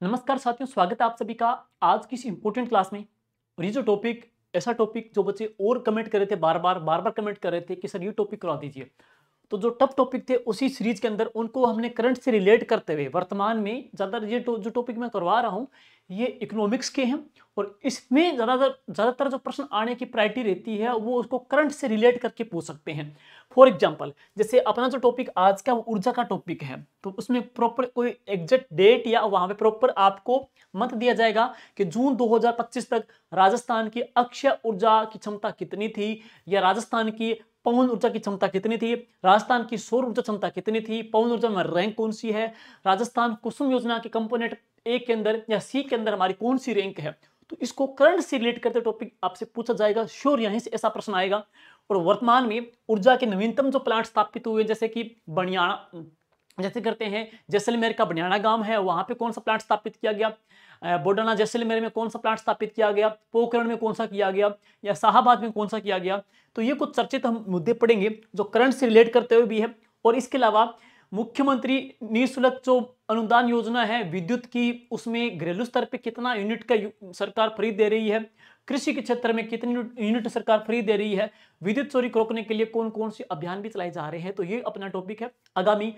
नमस्कार साथियों, स्वागत है आप सभी का आज की इस इंपॉर्टेंट क्लास में। और ये जो टॉपिक ऐसा टॉपिक जो बच्चे और कमेंट कर रहे थे, बार बार कमेंट कर रहे थे कि सर ये टॉपिक करवा दीजिए। तो जो टफ टॉपिक थे उसी सीरीज के अंदर उनको हमने करंट से रिलेट करते हुए वर्तमान में ज़्यादा ये जो टॉपिक मैं करवा रहा हूँ ये इकोनॉमिक्स के हैं। और इसमें ज़्यादातर जो प्रश्न आने की प्रायोरिटी रहती है वो उसको करंट से रिलेट करके पूछ सकते हैं। फॉर एग्जाम्पल, जैसे अपना जो टॉपिक आज का वो ऊर्जा का टॉपिक है, तो उसमें प्रॉपर कोई एग्जैक्ट डेट या वहां पे प्रॉपर आपको मत दिया जाएगा कि जून 2025 तक राजस्थान की अक्षय ऊर्जा की क्षमता कितनी थी, या राजस्थान की पवन ऊर्जा की क्षमता कितनी थी, राजस्थान की सौर ऊर्जा क्षमता कितनी थी, पवन ऊर्जा में रैंक कौन सी है, राजस्थान कुसुम योजना के कंपोनेंट ए के अंदर या सी के अंदर हमारी कौन सी रैंक है। तो इसको करंट से रिलेट करते टॉपिक आपसे पूछा जाएगा, श्योर यहीं से ऐसा प्रश्न आएगा। और वर्तमान में ऊर्जा के नवीनतम जो प्लांट स्थापित हुए जैसे कि बनियाना, जैसे करते हैं जैसलमेर का बनियाना गांव है, वहां पे कौन सा प्लांट स्थापित किया गया, बोडाना जैसलमेर में कौन सा प्लांट स्थापित किया गया, पोखरण में कौन सा किया गया, या शाहाबाद में कौन सा किया गया। तो ये कुछ चर्चित हम मुद्दे पढ़ेंगे जो करंट से रिलेट करते हुए भी है। और इसके अलावा मुख्यमंत्री निःशुल्क जो अनुदान योजना है विद्युत की, उसमें घरेलू स्तर पे कितना यूनिट का सरकार फ्री दे रही है, कृषि के क्षेत्र में कितनी यूनिट सरकार फ्री दे रही है, विद्युत चोरी को रोकने के लिए कौन कौन से अभियान भी चलाए जा रहे हैं। तो ये अपना टॉपिक है। आगामी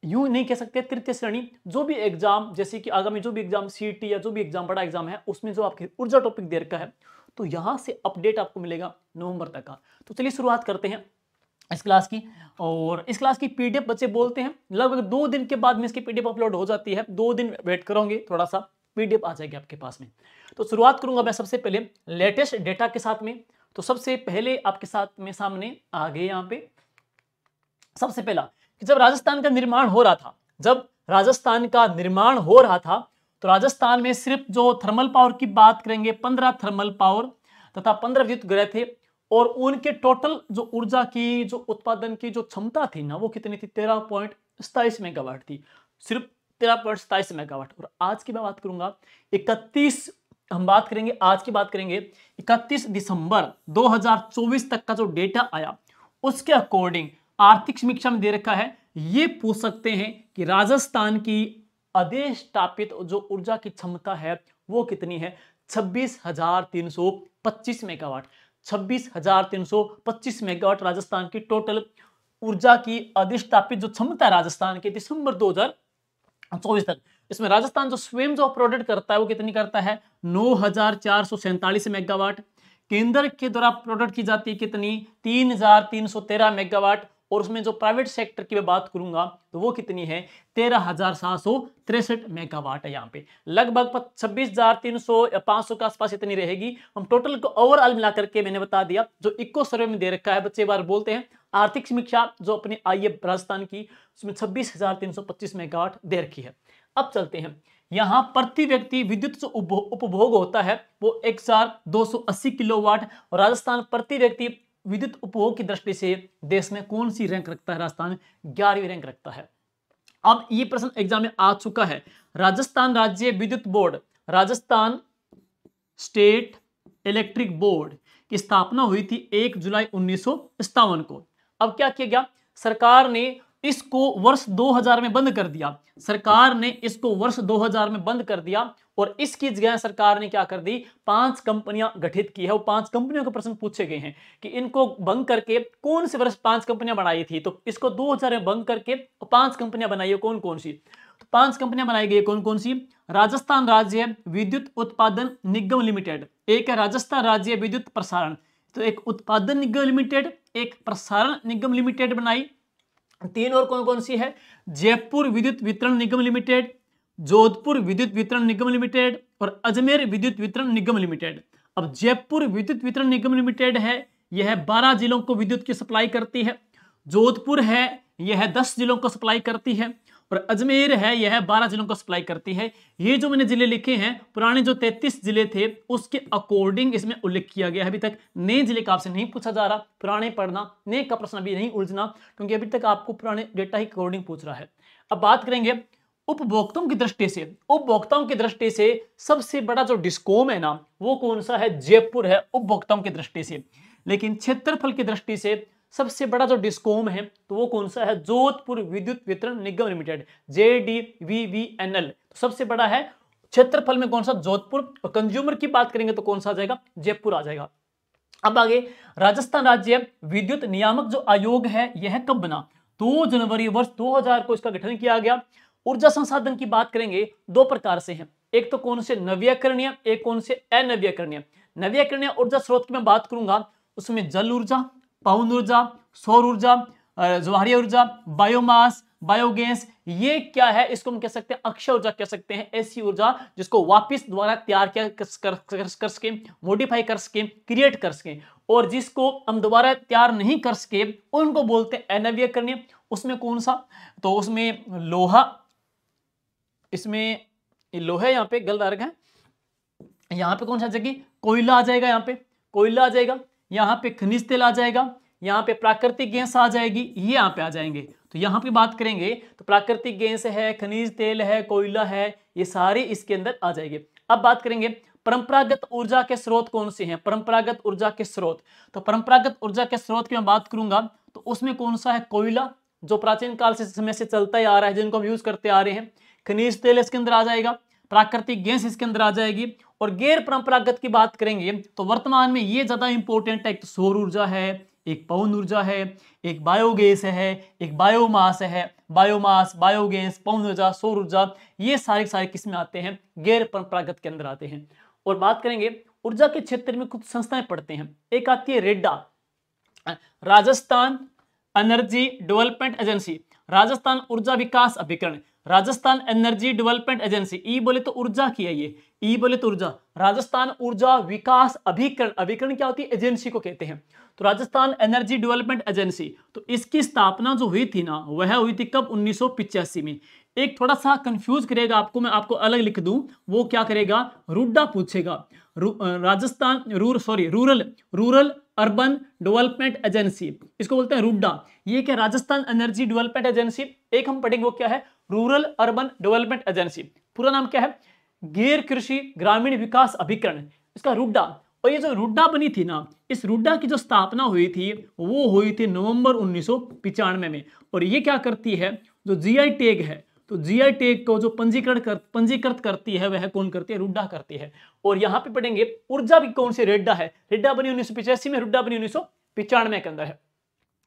यूं नहीं कह सकते तृतीय श्रेणी जो भी एग्जाम, जैसे कि आगामी जो भी एग्जाम सीईटी या जो भी एग्जाम बड़ा एग्जाम है उसमें जो आपकी ऊर्जा टॉपिक दे रखा है, तो यहां से अपडेट आपको मिलेगा नवंबर तक का। तो चलिए शुरुआत करते हैं इस क्लास की। और इस क्लास की पीडीएफ बच्चे बोलते हैं लगभग 2 दिन के बाद में इसकी पीडीएफ अपलोड हो जाती है। 2 दिन वेट करोगे थोड़ा सा, पीडीएफ आ जाएगी आपके पास में। तो शुरुआत करूंगा मैं सबसे पहले लेटेस्ट डेटा के साथ में। तो सबसे पहले आपके साथ में सामने आ गए यहाँ पे सबसे पहला कि जब राजस्थान का निर्माण हो रहा था, तो राजस्थान में सिर्फ जो थर्मल पावर की बात करेंगे 15 थर्मल पावर तथा 15 विद्युत ग्रह थे। और उनके टोटल जो ऊर्जा की जो उत्पादन की जो क्षमता थी ना वो कितनी थी, 13.27 मेगावाट थी, सिर्फ 13.27 मेगावाट। और आज की मैं बात करूंगा 31 हम बात करेंगे आज की बात करेंगे 31 दिसंबर 2024 तक का जो डेटा आया उसके अकॉर्डिंग आर्थिक समीक्षा में दे रखा है। ये पूछ सकते हैं कि राजस्थान की अधिष्ठापित जो ऊर्जा की क्षमता है वो कितनी है, 26,325 मेगावाट। 26,325 मेगावाट राजस्थान की टोटल ऊर्जा की अधिष्ठापित जो क्षमता है राजस्थान के दिसंबर 2024 तक। इसमें राजस्थान जो स्वयं जो प्रोडक्ट करता है वो कितनी करता है, 9,447 मेगावाट। केंद्र के द्वारा प्रोडक्ट की जाती है कितनी, 3,313 मेगावाट। और उसमें जो प्राइवेट सेक्टर की मैं बात करूंगा तो वो कितनी है, 13,763 मेगावाट है। यहाँ पे लगभग 26,300 या 500 के आसपास इतनी रहेगी। हम टोटल को ओवरऑल मिला करके मैंने बता दिया जो इको सर्वे में दे रखा है। बच्चे बार बोलते हैं आर्थिक समीक्षा जो अपनी आई है राजस्थान की, उसमें 26,325 मेगावाट दे रखी है। अब चलते हैं, यहां प्रति व्यक्ति विद्युत जो उपभोग होता है वो 1,280 किलोवाट। और राजस्थान प्रति व्यक्ति विद्युत उपभोग की दृष्टि से देश में कौन सी रैंक रखता है, राजस्थान 11वीं रैंक रखता है। अब ये प्रश्न एग्जाम में आ चुका है। राजस्थान राज्य विद्युत board, Rajasthan state electric board की स्थापना हुई थी 1 जुलाई 1957 को। अब क्या किया गया, सरकार ने इसको वर्ष 2000 में बंद कर दिया। और इसकी जगह सरकार ने क्या कर दी, 5 कंपनियां गठित की है। वो 5 कंपनियों के प्रश्न पूछे गए हैं कि इनको भंग करके कौन से वर्ष 5 कंपनियां बनाई थी। तो इसको 2000 में भंग करके 5 कंपनियां बनाई है, कौन कौन सी, तो 5 कंपनियां बनाई गई कौन कौन सी, राजस्थान राज्य विद्युत उत्पादन निगम लिमिटेड, एक है राजस्थान राज्य विद्युत प्रसारण, तो एक उत्पादन निगम लिमिटेड, एक प्रसारण निगम लिमिटेड बनाई। 3 और कौन कौन सी है, जयपुर विद्युत वितरण निगम लिमिटेड, जोधपुर विद्युत वितरण निगम लिमिटेड और अजमेर विद्युत वितरण निगम लिमिटेड। अब जयपुर विद्युत वितरण निगम लिमिटेड है, यह 12 जिलों को विद्युत की सप्लाई करती है। जोधपुर है, यह 10 जिलों को सप्लाई करती है। और अजमेर है, यह 12 जिलों को सप्लाई करती है। ये जो मैंने जिले लिखे हैं पुराने जो 33 जिले थे उसके अकॉर्डिंग इसमें उल्लेख किया गया है। अभी तक नए जिले का आपसे नहीं पूछा जा रहा, पुराने पढ़ना, नए का प्रश्न अभी नहीं उलझना, क्योंकि अभी तक आपको पुराने डेटा ही अकॉर्डिंग पूछ रहा है। अब बात करेंगे उपभोक्ताओं की दृष्टि से सबसे बड़ा जो डिस्कॉम है ना वो कौन सा है, जयपुर है उपभोक्ताओं की दृष्टि से। लेकिन क्षेत्रफल की दृष्टि से सबसे बड़ा जो डिस्कॉम है तो वो कौन सा है, जोधपुर विद्युत वितरण निगम लिमिटेड, JDVVNL। तो सबसे बड़ा है क्षेत्रफल में कौन सा, जोधपुर। और कंज्यूमर की बात करेंगे तो कौन सा आ जाएगा, जयपुर आ जाएगा। अब आगे, राजस्थान राज्य विद्युत नियामक जो आयोग है यह कब बना, 2 जनवरी वर्ष 2000 को इसका गठन किया गया। ऊर्जा संसाधन की बात करेंगे, दो प्रकार से है, एक तो कौन से नवीकरणीय, एक कौन से अनवीकरणीय। नवीकरणीय ऊर्जा स्रोत की मैं बात करूंगा, उसमें जल ऊर्जा, पवन ऊर्जा, सौर ऊर्जा, ज्वारीय ऊर्जा, बायोमास, बायोगैस, ये क्या है, इसको हम कह सकते हैं अक्षय ऊर्जा कह सकते हैं, ऐसी ऊर्जा जिसको वापस द्वारा तैयार किया कर सके, मॉडिफाई कर सके, क्रिएट कर सके, और जिसको हम दोबारा तैयार नहीं कर सके उनको बोलते हैं अनवीकरणीय। उसमें कौन सा, तो उसमें लोहा, इसमें लोहा यहाँ पे गलत आ रखा है, यहाँ पे कौन सा आ जाएगी, कोयला आ जाएगा, यहाँ पे कोयला आ जाएगा, यहाँ पे खनिज तेल आ जाएगा, यहाँ पे प्राकृतिक गैस आ जाएगी, ये यहाँ पे आ जाएंगे। तो यहाँ पे बात करेंगे तो प्राकृतिक गैस है, खनिज तेल है, कोयला है, ये सारे इसके अंदर आ जाएंगे। अब बात करेंगे परंपरागत ऊर्जा के स्रोत कौन से हैं, परंपरागत ऊर्जा के स्रोत। तो परंपरागत ऊर्जा के स्रोत की मैं बात करूंगा तो उसमें कौन सा है, कोयला, जो प्राचीन काल से समय से चलता ही आ रहा है, जिनको हम यूज करते आ रहे हैं। खनिज तेल इसके अंदर आ जाएगा, प्राकृतिक गैस इसके अंदर आ जाएगी। और गैर परंपरागत की बात करेंगे तो वर्तमान में ये ज्यादा इंपॉर्टेंट है, एक तो सौर ऊर्जा है, एक पवन ऊर्जा है, एक बायोगैस है, एक बायोमास है, बायोमास, बायोगैस, पवन ऊर्जा, सौर ऊर्जा, ये सारे किस्में आते हैं, गैर परंपरागत के अंदर आते हैं। और बात करेंगे ऊर्जा के क्षेत्र में कुछ संस्थाएं पढ़ते हैं, एक आती है REDA, Rajasthan energy development agency, Rajasthan ऊर्जा विकास अभिकरण, Rajasthan energy development agency, E बोले तो ऊर्जा की है ये, ई बोले तो ऊर्जा, राजस्थान ऊर्जा विकास अभिकरण, अभिकरण क्या होती है, एजेंसी को कहते हैं। तो राजस्थान एनर्जी डेवलपमेंट एजेंसी, तो इसकी स्थापना जो हुई थी ना वह हुई थी कब, 1985 में। एक थोड़ा सा कंफ्यूज करेगा आपको, मैं आपको अलग लिख दूं, वो क्या करेगा, रुड्डा पूछेगा, Rajasthan rural urban development agency, इसको बोलते हैं रुड्डा। ये क्या, राजस्थान एनर्जी डेवलपमेंट एजेंसी। एक हम पढ़ेंगे वो क्या है, रूरल अर्बन डेवलपमेंट एजेंसी, पूरा नाम क्या है, गैर कृषि ग्रामीण विकास अभिकरण, इसका रुड्डा। और ये जो रुड्डा बनी थी ना, इस रुड्डा की जो स्थापना हुई थी वो हुई थी नवंबर 1995 में। और ये क्या करती है, जो जीआई टैग है, तो जीआई टैग को जो पंजीकृत करती है वह कौन करती है, रुड्डा करती है। और यहाँ पे पढ़ेंगे ऊर्जा भी कौन सी, रेड्डा है, रेड्डा बनी 1985 में, रुड्डा बनी 1995 के अंदर है।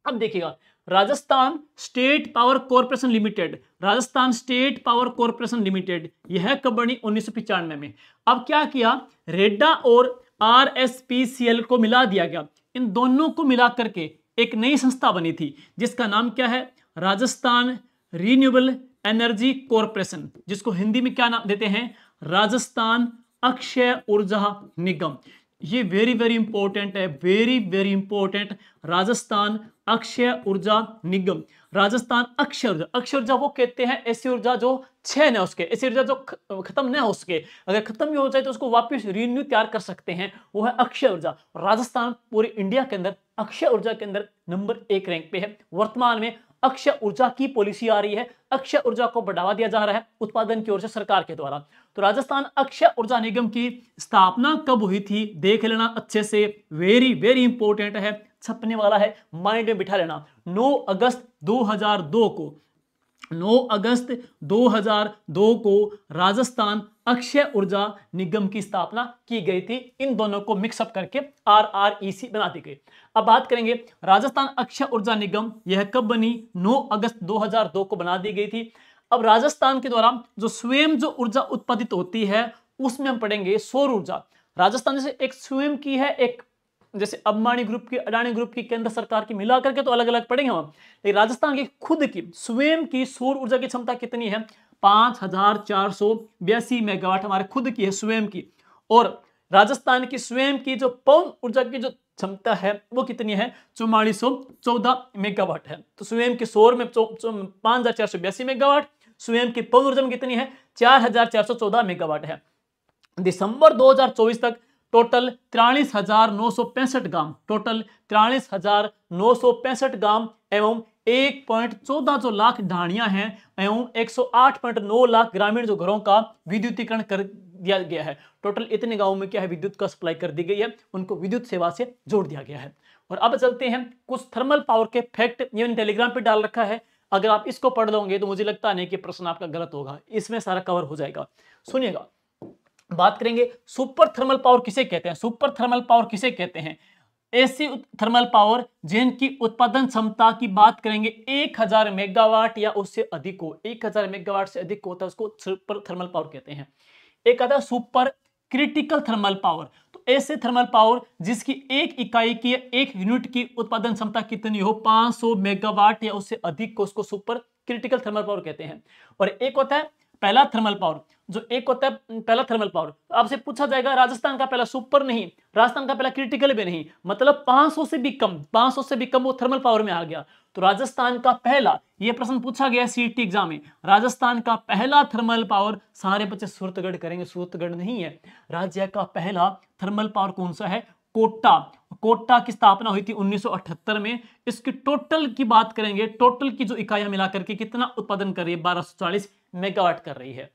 अब देखिएगा, Rajasthan state power corporation limited, Rajasthan state power corporation limited, यह कब बनी, 1995 में। अब क्या किया, रेड्डा और आरएसपीसीएल को मिला दिया गया, इन दोनों को मिला करके एक नई संस्था बनी थी जिसका नाम क्या है, राजस्थान रिन्यूएबल एनर्जी कॉर्पोरेशन, जिसको हिंदी में क्या नाम देते हैं, राजस्थान अक्षय ऊर्जा निगम। ये वेरी इंपॉर्टेंट है, वेरी इंपॉर्टेंट, राजस्थान अक्षय ऊर्जा निगम, राजस्थान अक्षय ऊर्जा। अक्षय ऊर्जा वो कहते हैं ऐसी ऊर्जा जो क्षय न हो सके, ऐसी ऊर्जा जो खत्म न हो सके, अगर खत्म भी हो जाए तो उसको वापस रिन्यू तैयार कर सकते हैं, वो है अक्षय ऊर्जा। राजस्थान पूरे इंडिया के अंदर अक्षय ऊर्जा के अंदर नंबर 1 रैंक पे है। वर्तमान में अक्षय ऊर्जा की पॉलिसी आ रही है, अक्षय ऊर्जा को बढ़ावा दिया जा रहा है उत्पादन की ओर से सरकार के द्वारा। तो राजस्थान अक्षय ऊर्जा निगम की स्थापना कब हुई थी, देख लेना अच्छे से, वेरी इंपॉर्टेंट है, छपने वाला है, माइंड में बिठा लेना। 9 अगस्त 2002 को, 9 अगस्त 2002 को राजस्थान अक्षय ऊर्जा निगम की स्थापना की गई थी। इन दोनों को मिक्सअप करके RREC बना दी गई। अब बात करेंगे राजस्थान अक्षय ऊर्जा निगम, यह कब बनी, 9 अगस्त 2002 को बना दी गई थी। अब राजस्थान के द्वारा जो स्वयं जो ऊर्जा उत्पादित होती है उसमें हम पढ़ेंगे सौर ऊर्जा। राजस्थान जैसे एक स्वयं की है, एक जैसे अंबानी ग्रुप की, अडानी ग्रुप की, केंद्र सरकार की, मिला करके तो अलग अलग पढ़ेंगे हम, लेकिन राजस्थान की खुद की स्वयं की सौर ऊर्जा की क्षमता कितनी है, 5482 मेगावाट हमारे खुद की है स्वयं की। और राजस्थान की स्वयं की जो पवन ऊर्जा की जो क्षमता है वो कितनी है, 4414 मेगावाट है। तो स्वयं की सौर में 5482 मेगावाट, स्वयं की पवन ऊर्जा में कितनी है, 4414 मेगावाट है। दिसंबर 2024 तक टोटल 43,965 गांव, टोटल 43,965 गांव एवं 1.14 जो लाख ढाणियां हैं एवं 108.9 लाख ग्रामीण जो घरों का विद्युतीकरण कर दिया गया है। टोटल इतने गांवों में क्या है, विद्युत का सप्लाई कर दी गई है, उनको विद्युत सेवा से जोड़ दिया गया है। और अब चलते हैं कुछ थर्मल पावर के फैक्ट, ये टेलीग्राम पे डाल रखा है, अगर आप इसको पढ़ लोगे तो मुझे लगता नहीं कि प्रश्न आपका गलत होगा, इसमें सारा कवर हो जाएगा। सुनिएगा, बात करेंगे सुपर थर्मल पावर किसे कहते हैं। सुपर थर्मल पावर किसे कहते हैं? ऐसी थर्मल पावर जिनकी उत्पादन क्षमता की बात करेंगे 1000 मेगावाट या उससे अधिक हो, 1000 मेगावाट से अधिक होता है उसको सुपर थर्मल पावर कहते हैं। एक आता है सुपर क्रिटिकल थर्मल पावर, तो ऐसे थर्मल पावर जिसकी एक इकाई की, एक यूनिट की उत्पादन क्षमता कितनी हो 500 मेगावाट या उससे अधिक को, उसको सुपर क्रिटिकल थर्मल पावर कहते हैं। और एक होता है पहला थर्मल पावर, जो एक होता है पहला थर्मल पावर। आपसे पूछा जाएगा राजस्थान का पहला सुपर नहीं, राजस्थान का पहला क्रिटिकल भी नहीं, मतलब 500 से भी कम, 500 से भी कम वो थर्मल पावर में आ गया। तो राजस्थान का पहला, ये प्रश्न पूछा गया सीईटी एग्जाम में, राजस्थान का पहला थर्मल पावर, सारे बच्चे सूरतगढ़ करेंगे, सूरतगढ़ नहीं है। राज्य का पहला थर्मल पावर कौन सा है? कोटा। कोटा की स्थापना हुई थी 1978 में। इसकी टोटल की बात करेंगे, टोटल की जो इकाइयां मिलाकर के कितना उत्पादन कर रही है 1240 मेगावाट कर रही है।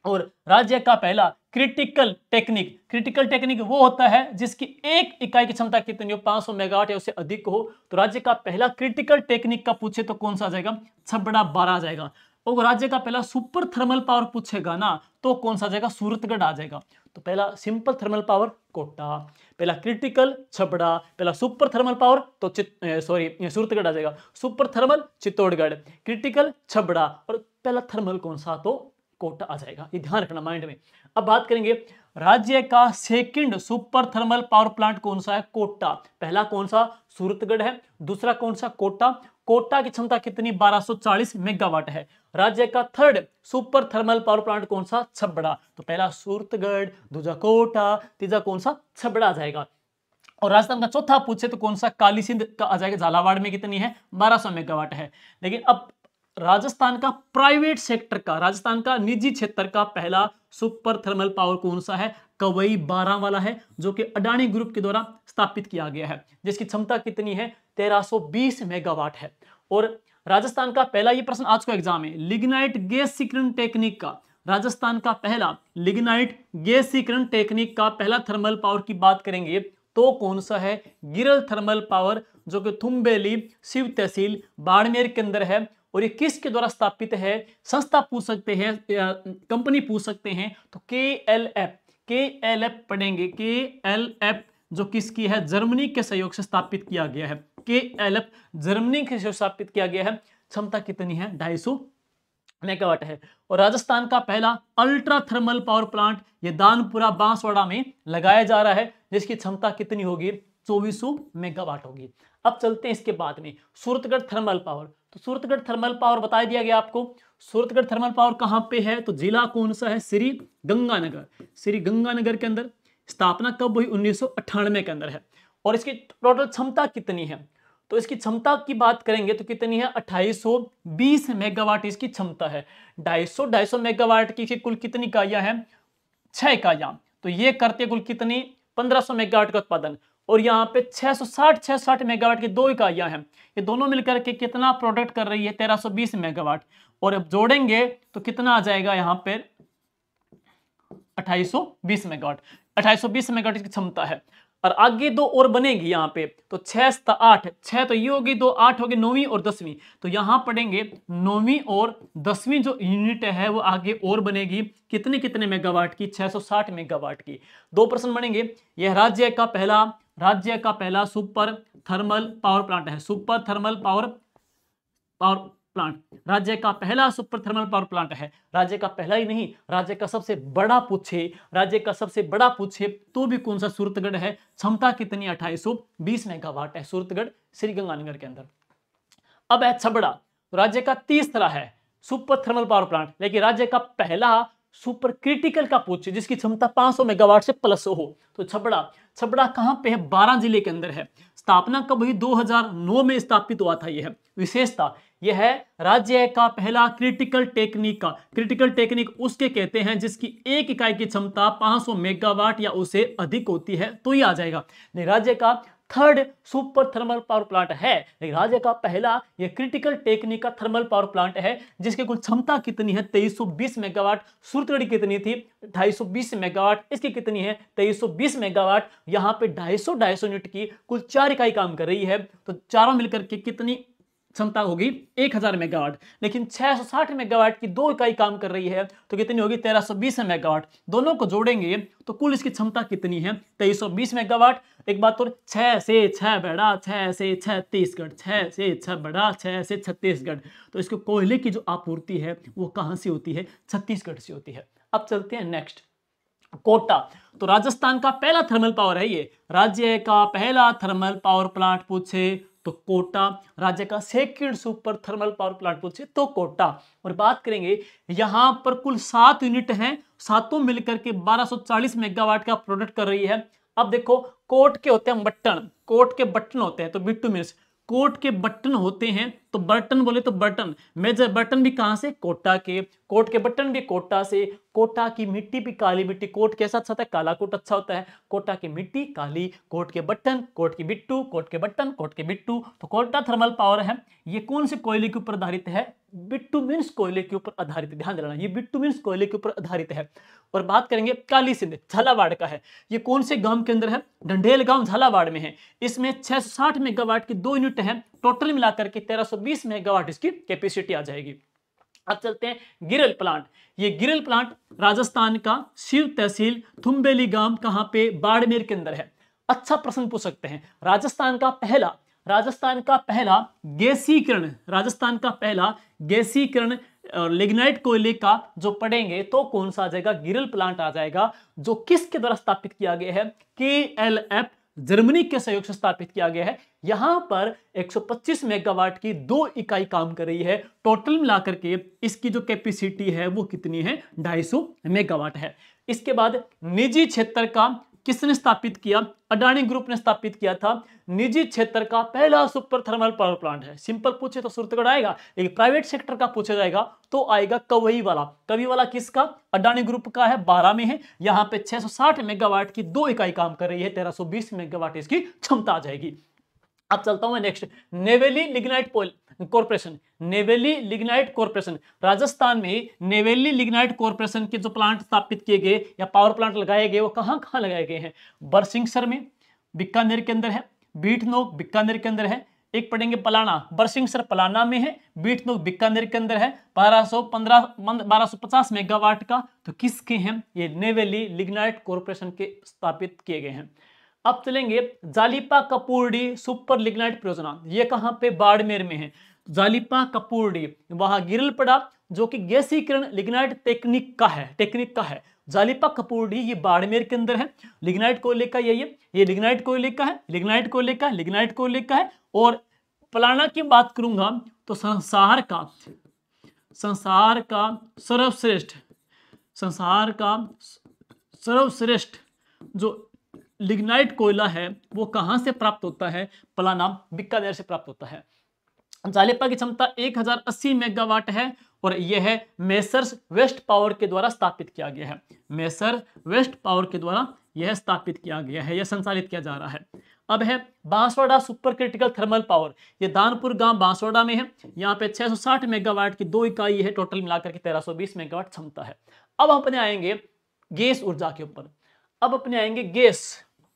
और राज्य का पहला क्रिटिकल टेक्निक, क्रिटिकल टेक्निक वो होता है जिसकी एक इकाई की क्षमता कितनी हो 500 मेगावाट या उससे अधिक हो। तो राज्य का पहला क्रिटिकल टेक्निक का पूछे तो कौन सा आ जाएगा? छबड़ा 12 आ जाएगा। और राज्य का पहला सुपर थर्मल पावर पूछेगा ना तो कौन सा आ जाएगा? सूरतगढ़ आ जाएगा। तो पहला सिंपल थर्मल पावर कोटा, पहला क्रिटिकल छबड़ा, पहला सुपर थर्मल पावर तो सूरतगढ़ आ जाएगा। Super thermal Chittorgarh, critical Chhabra, और पहला थर्मल कौन सा? तो कोटा आ जाएगा। ये ध्यान रखना माइंड में। अब बात करेंगे राज्य का second super thermal power plant कौन सा है? कोटा। पहला कौन सा? सूरतगढ़ है, दूसरा कौन सा? कोटा। कोटा की क्षमता कितनी? 1240 मेगावाट है। राज्य का third super thermal power plant कौन सा? छबड़ा। तो पहला सूरतगढ़, दूसरा कोटा, तीसरा कौन सा? छबड़ा आ जाएगा। और राजस्थान का चौथा पूछे तो कौन सा? काली सिंध का आ जाएगा। झालावाड़ में कितनी है? 1200 मेगावाट है। लेकिन अब राजस्थान का प्राइवेट सेक्टर का, राजस्थान का निजी क्षेत्र का पहला सुपर थर्मल पावर कौन सा है? कवई 12 वाला है, जो कि अडानी ग्रुप के द्वारा स्थापित किया गया है, जिसकी क्षमता कितनी है? 1320 मेगावाट है। और राजस्थान का पहला, ये प्रश्न आज का एग्जाम है, लिग्नाइट गैसीकरण टेक्निक का, राजस्थान का पहला लिग्नाइट गैसीकरण टेक्निक का पहला थर्मल पावर की बात करेंगे तो कौन सा है? गिरल थर्मल पावर, जो कि थुम्बेली शिव तहसील बाड़मेर के अंदर है। और ये किसके द्वारा स्थापित है? संस्था पूछ सकते हैं, कंपनी पूछ सकते हैं, तो KLF पढ़ेंगे। KLF जो किसकी है? जर्मनी के सहयोग से स्थापित किया गया है। KLF जर्मनी के सहयोग से स्थापित किया गया है। क्षमता कितनी है? 250 मेगावाट है। और राजस्थान का पहला अल्ट्रा थर्मल पावर प्लांट ये दानपुरा बांसवाड़ा में लगाया जा रहा है, जिसकी क्षमता कितनी होगी? 2400 मेगावाट होगी। अब चलते हैं इसके बाद में सूरतगढ़ थर्मल पावर। तो सूरतगढ़ थर्मल पावर बता दिया गया आपको। सूरतगढ़ थर्मल पावर कहां पे है? तो जिला कौन सा है? श्री गंगानगर। श्री गंगानगर के अंदर। स्थापना कब हुई? 1998 के अंदर है। और इसकी टोटल क्षमता कितनी है? तो इसकी क्षमता की बात करेंगे तो कितनी है? 2820 मेगावाट इसकी क्षमता है। 250 मेगावाट की कुल कितनी इकाइयां हैं? 6 इकाइयां। तो ये करते कुल कितनी? 1500 मेगावाट का उत्पादन। और यहाँ पे 660 मेगावाट की 2 इकाइयां हैं। ये दोनों मिलकर के कितना प्रोडक्ट कर रही है? 1320 मेगावाट। और अब जोड़ेंगे तो कितना आ जाएगा यहाँ पे? 2820 मेगावाट। 2820 मेगावाट की क्षमता है। और आगे 2 और बनेगी यहाँ पे, तो 6 8, 6 तो ये होगी, 2 8 होगी, 9वीं और 10वीं। तो यहाँ पढ़ेंगे 9वीं और 10वीं जो यूनिट है वो आगे और बनेगी। कितने कितने मेगावाट की? 660 मेगावाट की। 2 प्रश्न बनेंगे। यह राज्य का पहला सुपर थर्मल पावर प्लांट है। सुपर थर्मल पावर प्लांट राज्य का पहला सुपर थर्मल पावर प्लांट है। राज्य का पहला ही नहीं, राज्य का सबसे बड़ा पूछे तो भी कौन सा? सूरतगढ़ है। क्षमता कितनी? 2820 मेगावाट है सूरतगढ़ श्री गंगानगर के अंदर। अब है छबड़ा। राज्य का तीसरा है सुपर थर्मल पावर प्लांट, लेकिन राज्य का पहला सुपर क्रिटिकल का पूछे जिसकी क्षमता 500 मेगावाट से प्लस हो तो छबड़ा कहां पे है? 12 जिले के अंदर है। स्थापना कब हुई? 2009 में स्थापित हुआ था। यह विशेषता यह है राज्य का पहला क्रिटिकल टेक्निक उसके कहते हैं जिसकी एक इकाई की क्षमता 500 मेगावाट या उससे अधिक होती है तो ये आ जाएगा। राज्य का third super thermal power plant है, लेकिन राज्य का पहला ये क्रिटिकल टेक्निक का थर्मल पावर प्लांट है जिसकी कुल क्षमता कितनी है? 2320 मेगावाट। सूरतगढ़ कितनी थी? 250 मेगावाट। इसकी कितनी है? 2320 मेगावाट। यहाँ पे 250 यूनिट की कुल 4 इकाई काम कर रही है। तो चारों मिलकर के कितनी क्षमता होगी 1000 मेगावाट, लेकिन 660 मेगावाट की 2 इकाई काम कर रही है तो कितनी होगी 1320 मेगावाट। दोनों को जोड़ेंगे तो कुल इसकी क्षमता कितनी है 2320 मेगावाट। एक बात और 6 से 6 बढ़ा 6 से 36 6 से 6 बढ़ा 6 से 36 तो इसको कोयले की जो आपूर्ति है वो कहां से होती है, छत्तीसगढ़ से होती है। अब चलते हैं नेक्स्ट, कोटा। तो राजस्थान का पहला थर्मल पावर है ये, राज्य का पहला थर्मल पावर प्लांट पूछे तो कोटा, राज्य का second super thermal power plant पूछे तो कोटा। और बात करेंगे यहां पर कुल 7 यूनिट हैं, सातों मिलकर के 1240 मेगावाट का प्रोडक्ट कर रही है। अब देखो कोट के होते हैं बटन, कोट के बटन होते हैं तो बिटुमिन्स, कोट के बटन होते हैं तो बर्तन बोले तो बर्तन, मेजर बर्तन भी कहां से, कोटा के, कोट के बटन भी कोटा से। कोटा की मिट्टी भी काली मिट्टी, कोट कैसा अच्छा होता है, काला कोट अच्छा होता है, कोटा की मिट्टी काली, कोट के बटन, कोट की बिट्टू, कोट के बटन, कोट के बिट्टू। तो कोटा थर्मल पावर है, ये कौन से कोयले के ऊपर आधारित है, बिटुमिन्स कोयले के ऊपर आधारित, ध्यान देना ये बिटुमिन्स कोयले के ऊपर आधारित है। और बात करेंगे काली सिंध, झालावाड़ का है, ये कौन से गांव के अंदर है, ढंढेल गांव झालावाड़ में है। इसमें 660 मेगावाट की 2 यूनिट है, टोटल मिलाकर के 1320 मेगावाट इसकी कैपेसिटी आ जाएगी। अब चलते हैं गिरल प्लांट। ये गिरल प्लांट राजस्थान का शिव तहसील थुम्बेली गांव कहां पे, बाड़मेर के अंदर है। अच्छा प्रश्न पूछ सकते हैं, राजस्थान का पहला गैसीकरण, राजस्थान का पहला गैसीकरण लिग्नाइट कोयले का जो पढ़ेंगे तो कौन सा आ जाएगा, गिरल प्लांट आ जाएगा, जो किसके द्वारा स्थापित किया गया है, KLF जर्मनी के सहयोग से स्थापित किया गया है। यहां पर 125 मेगावाट की 2 इकाई काम कर रही है, टोटल मिलाकर के इसकी जो कैपेसिटी है वो कितनी है, 250 मेगावाट है। इसके बाद निजी क्षेत्र का किसने स्थापित किया, अडानी ग्रुप ने स्थापित किया था। निजी क्षेत्र का पहला सुपर थर्मल पावर प्लांट है। सिंपल पूछे तो सूरतगढ़ आएगा, लेकिन प्राइवेट सेक्टर का पूछा जाएगा तो आएगा कवई वाला। कवई वाला किसका, अडानी ग्रुप का है, 12 में है। यहां पे 660 मेगावाट की 2 इकाई काम कर रही है, 1320 मेगावाट इसकी क्षमता आ जाएगी। अब चलता हूं मैं next, Neyveli lignite corporation, Neyveli lignite corporation. Rajasthan में नेवेली लिग्नाइट कॉर्पोरेशन के जो प्लांट स्थापित किए गए या पावर प्लांट लगाए गए वो कहां कहां लगाए गए हैं, बरसिंगसर में, बीकानेर के अंदर है, बीठनोक बीकानेर के अंदर है। एक पढ़ेंगे पलाना, बरसिंगसर पलाना में है, बीठनोक बीकानेर के अंदर है। 1250 मेगावाट का तो किसके हैं, ये नेवेली लिग्नाइट कॉर्पोरेशन के स्थापित किए गए हैं। अब चलेंगे जालिपा कपूरडी सुपर लिग्नाइट परियोजना, ये कहां पे, बाड़मेर में है। जालिपा कपूरडी, वहां गिरल पड़ा जो कि गैसीकरण लिग्नाइट टेक्निक का है। जालिपा कपूरडी ये बाड़मेर के अंदर है, लिग्नाइट कोयले का ये लिग्नाइट कोयले का है, लिग्नाइट कोयले का है। और पलाना की बात करूंगा तो संसार का सर्वश्रेष्ठ जो लिग्नाइट कोयला है वो कहां से प्राप्त होता है, पलाना बीकानेर से प्राप्त होता है। जालिपा की क्षमता 1080 मेगावाट है और यह है मेसर्स वेस्ट पावर के द्वारा स्थापित किया गया है। मेसर वेस्ट पावर के द्वारा यह स्थापित किया गया है, यह संचालित किया जा रहा है। अब है Banswara super critical thermal power, ये दानपुर गांव बांसवाड़ा में है। यहाँ पे 660 मेगावाट की 2 इकाई है, टोटल मिलाकर के 1320 मेगावाट क्षमता है। अब हम अपने आएंगे गैस ऊर्जा के ऊपर,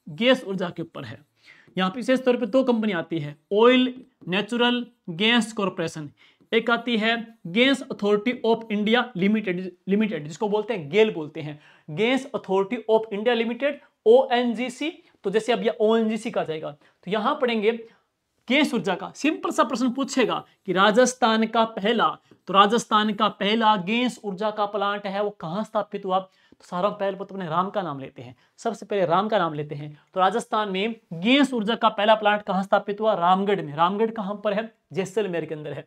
गैस ऊर्जा के ऊपर है। यहाँ पे विशेष तौर पे 2 कंपनी आती है, ऑयल नेचुरल गैस कॉर्पोरेशन, एक आती है gas authority of India limited जिसको बोलते हैं गेल बोलते हैं, gas authority of India limited ONGC। तो जैसे अब ये ONGC का जाएगा तो यहां पढ़ेंगे गैस ऊर्जा का। सिंपल सा प्रश्न पूछेगा कि राजस्थान का पहला गैस ऊर्जा का प्लांट है वो कहां स्थापित हुआ, तो सारा पहले तो अपने राम का नाम लेते हैं, सबसे पहले राम का नाम लेते हैं। तो राजस्थान में गैस ऊर्जा का पहला प्लांट कहां स्थापित हुआ, रामगढ़ में। रामगढ़ कहां पर है, जैसलमेर के अंदर है।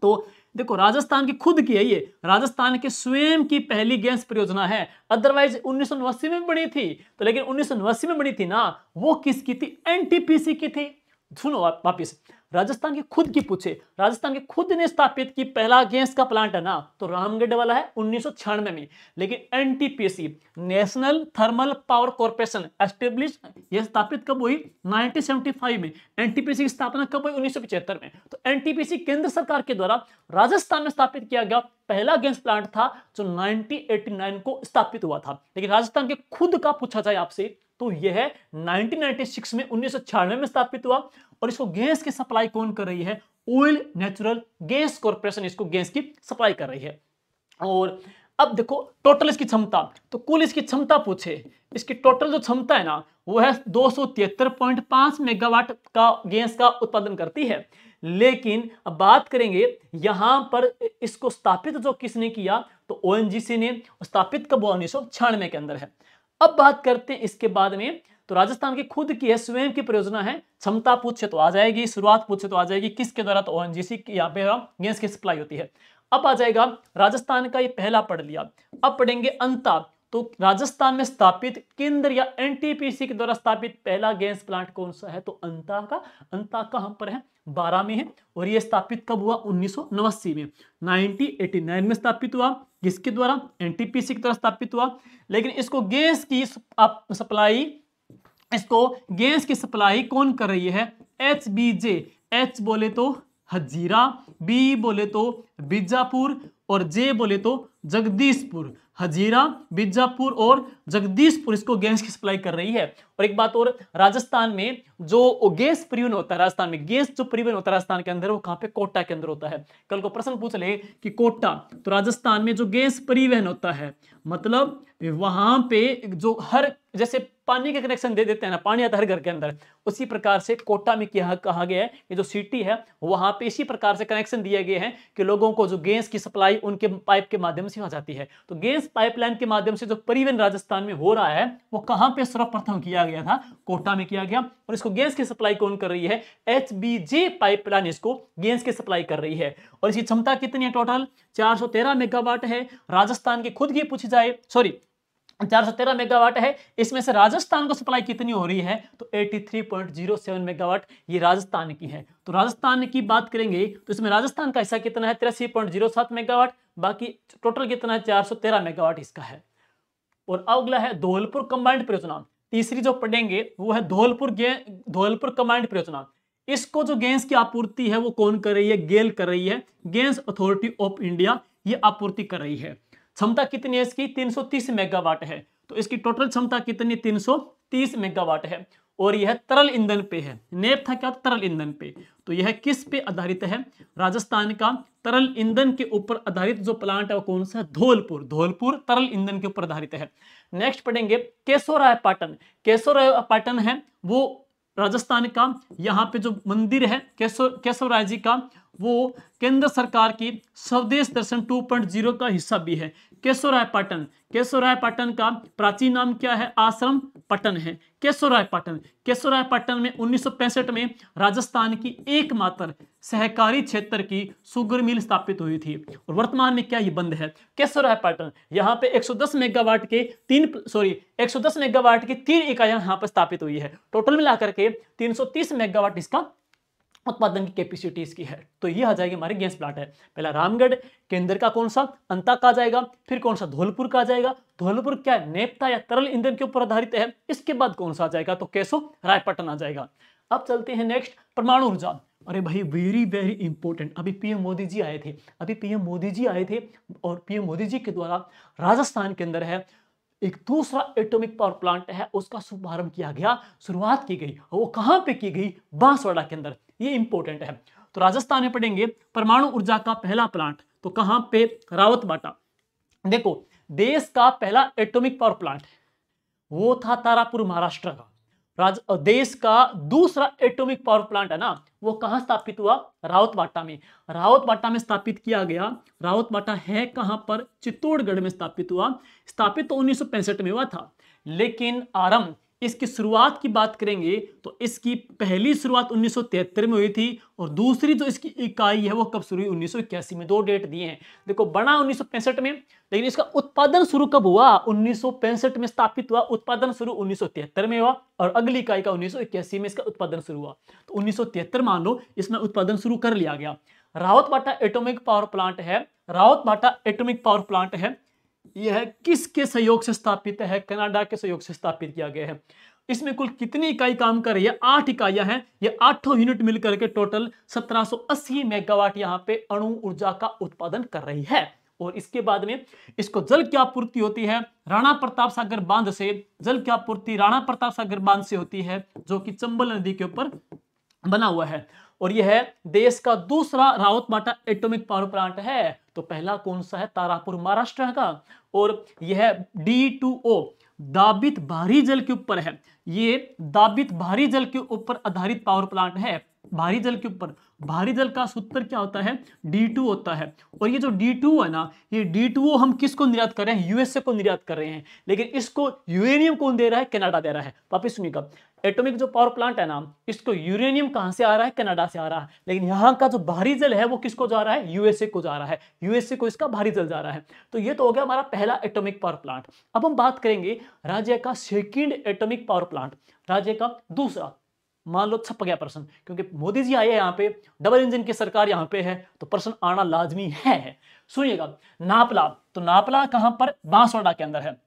तो देखो राजस्थान की खुद की है ये, राजस्थान के स्वयं की पहली गैस परियोजना है। अदरवाइज 1989 में बनी थी, तो लेकिन 1989 में बनी थी ना, वो किसकी थी, NTPC की थी। सुनो वापिस, राजस्थान की खुद की पूछे, राजस्थान के खुद ने स्थापित की पहला गैस का प्लांट है ना, तो रामगढ़ वाला है 1996 में। लेकिन NTPC national thermal power corporation establish, यह स्थापित कब हुई, 1975 में। NTPC की स्थापना कब हुई, 1975 में। तो NTPC केंद्र सरकार के द्वारा राजस्थान में स्थापित किया गया पहला गैस प्लांट था जो 1989 को स्थापित हुआ था। लेकिन राजस्थान के खुद का पूछा जाए आपसे तो यह 1996 में 1996 में स्थापित हुआ। और इसको गैस की सप्लाई कौन कर रही है? ऑयल नेचुरल गैस कॉर्पोरेशन इसको गैस की सप्लाई कर रही है। और अब देखो टोटल इसकी क्षमता, तो कुल इसकी क्षमता पूछे, इसकी टोटल जो क्षमता है ना वो है 273.5 मेगावाट का गैस का उत्पादन करती है। लेकिन अब बात करेंगे यहां पर इसको स्थापित जो किसने किया, तो ओएनजीसी ने। स्थापित कब हुआ? 1996 के अंदर है। अब बात करते हैं इसके बाद में, तो राजस्थान की खुद की है, स्वयं की परियोजना है। क्षमता पूछे तो आ जाएगी, शुरुआत पूछे तो आ जाएगी, किसके द्वारा? तो ओएनजीसी की यहाँ पे गैस की सप्लाई होती है। अब आ जाएगा राजस्थान का, ये पहला पढ़ लिया। अब पढ़ेंगे अंता, तो राजस्थान में स्थापित केंद्र या एनटीपीसी के द्वारा स्थापित पहला गैस प्लांट कौन सा है? तो अंता का। अंता कहां पर है? 12 में है। और यह स्थापित कब हुआ? 1989 में। 1989 में स्थापित हुआ। किसके द्वारा? एनटीपीसी के द्वारा स्थापित हुआ। लेकिन इसको गैस की सप्लाई कौन कर रही है? HBJ। एच बोले तो हजीरा, बी बोले तो बीजापुर, और जे बोले तो जगदीशपुर। हजीरा, बीजापुर और जगदीशपुर इसको गैस की सप्लाई कर रही है। और एक बात और, राजस्थान में जो गैस परिवहन होता है, राजस्थान में गैस जो परिवहन होता है राजस्थान के अंदर, वो कहां पे? कोटा के अंदर होता है। कल को प्रश्न पूछ ले कि कोटा, तो राजस्थान में जो गैस परिवहन होता है, मतलब वहां पे जो हर, जैसे पानी के कनेक्शन दे देते हैं ना, पानी आता है हर घर के अंदर, उसी प्रकार से कोटा में कहा गया है, ये जो सिटी है वहां पे इसी प्रकार से कनेक्शन दिए गए हैं कि लोगों को जो गैस की सप्लाई उनके पाइप के माध्यम से हो जाती है। तो गैस पाइपलाइन के माध्यम से जो परिवहन राजस्थान में हो रहा है वो कहां पे सर्वप्रथम किया गया था? कोटा में किया गया। और इसको गैस की सप्लाई कौन कर रही है? HBJ पाइपलाइन इसको गैस की सप्लाई कर रही है। और इसकी क्षमता कितनी है? टोटल 413 मेगावाट है। राजस्थान की खुद की पूछी जाए, 413 मेगावाट है। इसमें से राजस्थान को सप्लाई कितनी हो रही है? तो 83.07 मेगावाट ये राजस्थान की है। तो राजस्थान की बात करेंगे तो इसमें राजस्थान का हिस्सा कितना है? 83.07 मेगावाट। बाकी टोटल कितना है? 413 मेगावाट इसका है। और अगला है धौलपुर कंबाइंड परियोजना। तीसरी जो पढ़ेंगे वो है धौलपुर कंबाइंड परियोजना। इसको जो गैस की आपूर्ति है वो कौन कर रही है? गेल कर रही है। गैस अथॉरिटी ऑफ इंडिया ये आपूर्ति कर रही है। क्षमता कितनी है इसकी? 330 मेगावाट है। तो इसकी टोटल क्षमता कितनी? 330 मेगावाट है। और यह तरल ईंधन पे है। नेप था क्या? तरल ईंधन पे। तो यह किस पे आधारित है? राजस्थान का तरल ईंधन के ऊपर आधारित जो प्लांट है वो कौन सा है? धौलपुर तरल ईंधन के ऊपर आधारित है। नेक्स्ट पढ़ेंगे केशोरायपाटन। केशोरायपाटन है वो राजस्थान का, यहाँ पे जो मंदिर है केशवराय जी का, वो केंद्र सरकार की स्वदेश दर्शन 2.0 का हिस्सा भी है। केशोरायपाटन का प्राचीन नाम क्या है? आश्रम पट्टन है। केशोरायपाटन में 1965 में राजस्थान की एकमात्र सहकारी क्षेत्र की शुगर मिल स्थापित हुई थी। और वर्तमान में क्या ये बंद है? केशोरायपाटन यहाँ पे 110 मेगावाट की 3 इकाइयां यहाँ पर स्थापित हुई है। टोटल मिलाकर के 330 मेगावाट इसका उत्पादन की कैपेसिटी इसकी है। तो ये आ जाएगी हमारे गैस प्लांट है। पहला रामगढ़, केंद्र का कौन सा? अंता का आ जाएगा। फिर कौन सा? धौलपुर का आ जाएगा। धौलपुर क्या है? नेपथा या तरल ईंधन के ऊपर आधारित है। इसके बाद कौन सा आ जाएगा? तो केशोरायपाटन आ जाएगा। अब चलते हैं नेक्स्ट, परमाणु ऊर्जा। अरे भाई वेरी वेरी इंपॉर्टेंट। अभी पीएम मोदी जी आए थे और पीएम मोदी जी के द्वारा राजस्थान के अंदर है एक दूसरा एटॉमिक पावर प्लांट है, उसका शुभारंभ किया गया, शुरुआत की गई। वो कहां पे की गई? बांसवाड़ा के अंदर। ये इंपॉर्टेंट है। तो राजस्थान में पढ़ेंगे परमाणु ऊर्जा का पहला प्लांट, तो कहां पे? रावतबाटा। देखो देश का पहला एटॉमिक पावर प्लांट वो था तारापुर, महाराष्ट्र का। देश का दूसरा एटॉमिक पावर प्लांट है ना, वो कहां स्थापित हुआ? रावतबाटा में स्थापित किया गया। रावतबाटा है कहां पर? चित्तौड़गढ़ में स्थापित हुआ। स्थापित तो 1965 में हुआ था, लेकिन आरंभ इसकी शुरुआत की बात करेंगे तो इसकी पहली शुरुआत 1973 में हुई थी और दूसरी जो इसकी इकाई है वो कब शुरू हुई? 1981 में। 2 डेट दिए हैं। देखो बना 1965 में, लेकिन इसका उत्पादन शुरू कब हुआ? 1965 में स्थापित हुआ। उत्पादन शुरू 1973 में हुआ और अगली इकाई का 1981 में इसका उत्पादन शुरू हुआ। तो 1973 मान लो इसमें उत्पादन शुरू कर लिया गया। रावतबाटा एटॉमिक पावर प्लांट है। यह किसके सहयोग से स्थापित है? कनाडा के सहयोग से स्थापित किया गया है। इसमें कुल कितनी इकाई काम कर रही है? 8 इकाइयां हैं। ये 8 यूनिट मिलकर के टोटल 1780 मेगावाट यहाँ पे अणु ऊर्जा का उत्पादन कर रही है। और इसके बाद में इसको जल की आपूर्ति होती है राणा प्रताप सागर बांध से। जल की आपूर्ति राणा प्रताप सागर बांध से होती है, जो कि चंबल नदी के ऊपर बना हुआ है और यह देश का दूसरा रावतबाटा एटॉमिक पावर प्लांट है। तो पहला कौन सा है? तारापुर महाराष्ट्र का। और यह D2O दाबित भारी जल के ऊपर है। ये दाबित भारी जल के ऊपर आधारित पावर प्लांट है। भारी जल के ऊपर, भारी जल का सूत्र क्या होता है? D2 होता है। और ये जो D2 है ना, ये D2O हम किसको निर्यात कर रहे हैं? यूएसए को निर्यात कर रहे हैं। लेकिन इसको यूरेनियम कौन दे रहा है? कनाडा दे रहा है। वापिस सुनिएगा, एटॉमिक जो पावर प्लांट है ना, इसको यूरेनियम कहां से आ रहा है? कनाडा से आ रहा है। लेकिन यहां का जो भारी जल है वो किसको जा रहा है? यूएसए को जा रहा है। यूएसए को इसका भारी जल जा रहा है। तो ये तो हो गया हमारा पहला एटॉमिक पावर प्लांट। अब हम बात करेंगे राज्य का सेकंड एटॉमिक पावर प्लांट, राज्य का दूसरा। मान लो छप गया प्रश्न, क्योंकि मोदी जी आए हैं यहाँ पे, डबल इंजन की सरकार यहाँ पे है, तो प्रश्न आना लाजमी है। सुनिएगा, नापला, तो नापला कहां पर? बांसवाड़ा के अंदर है।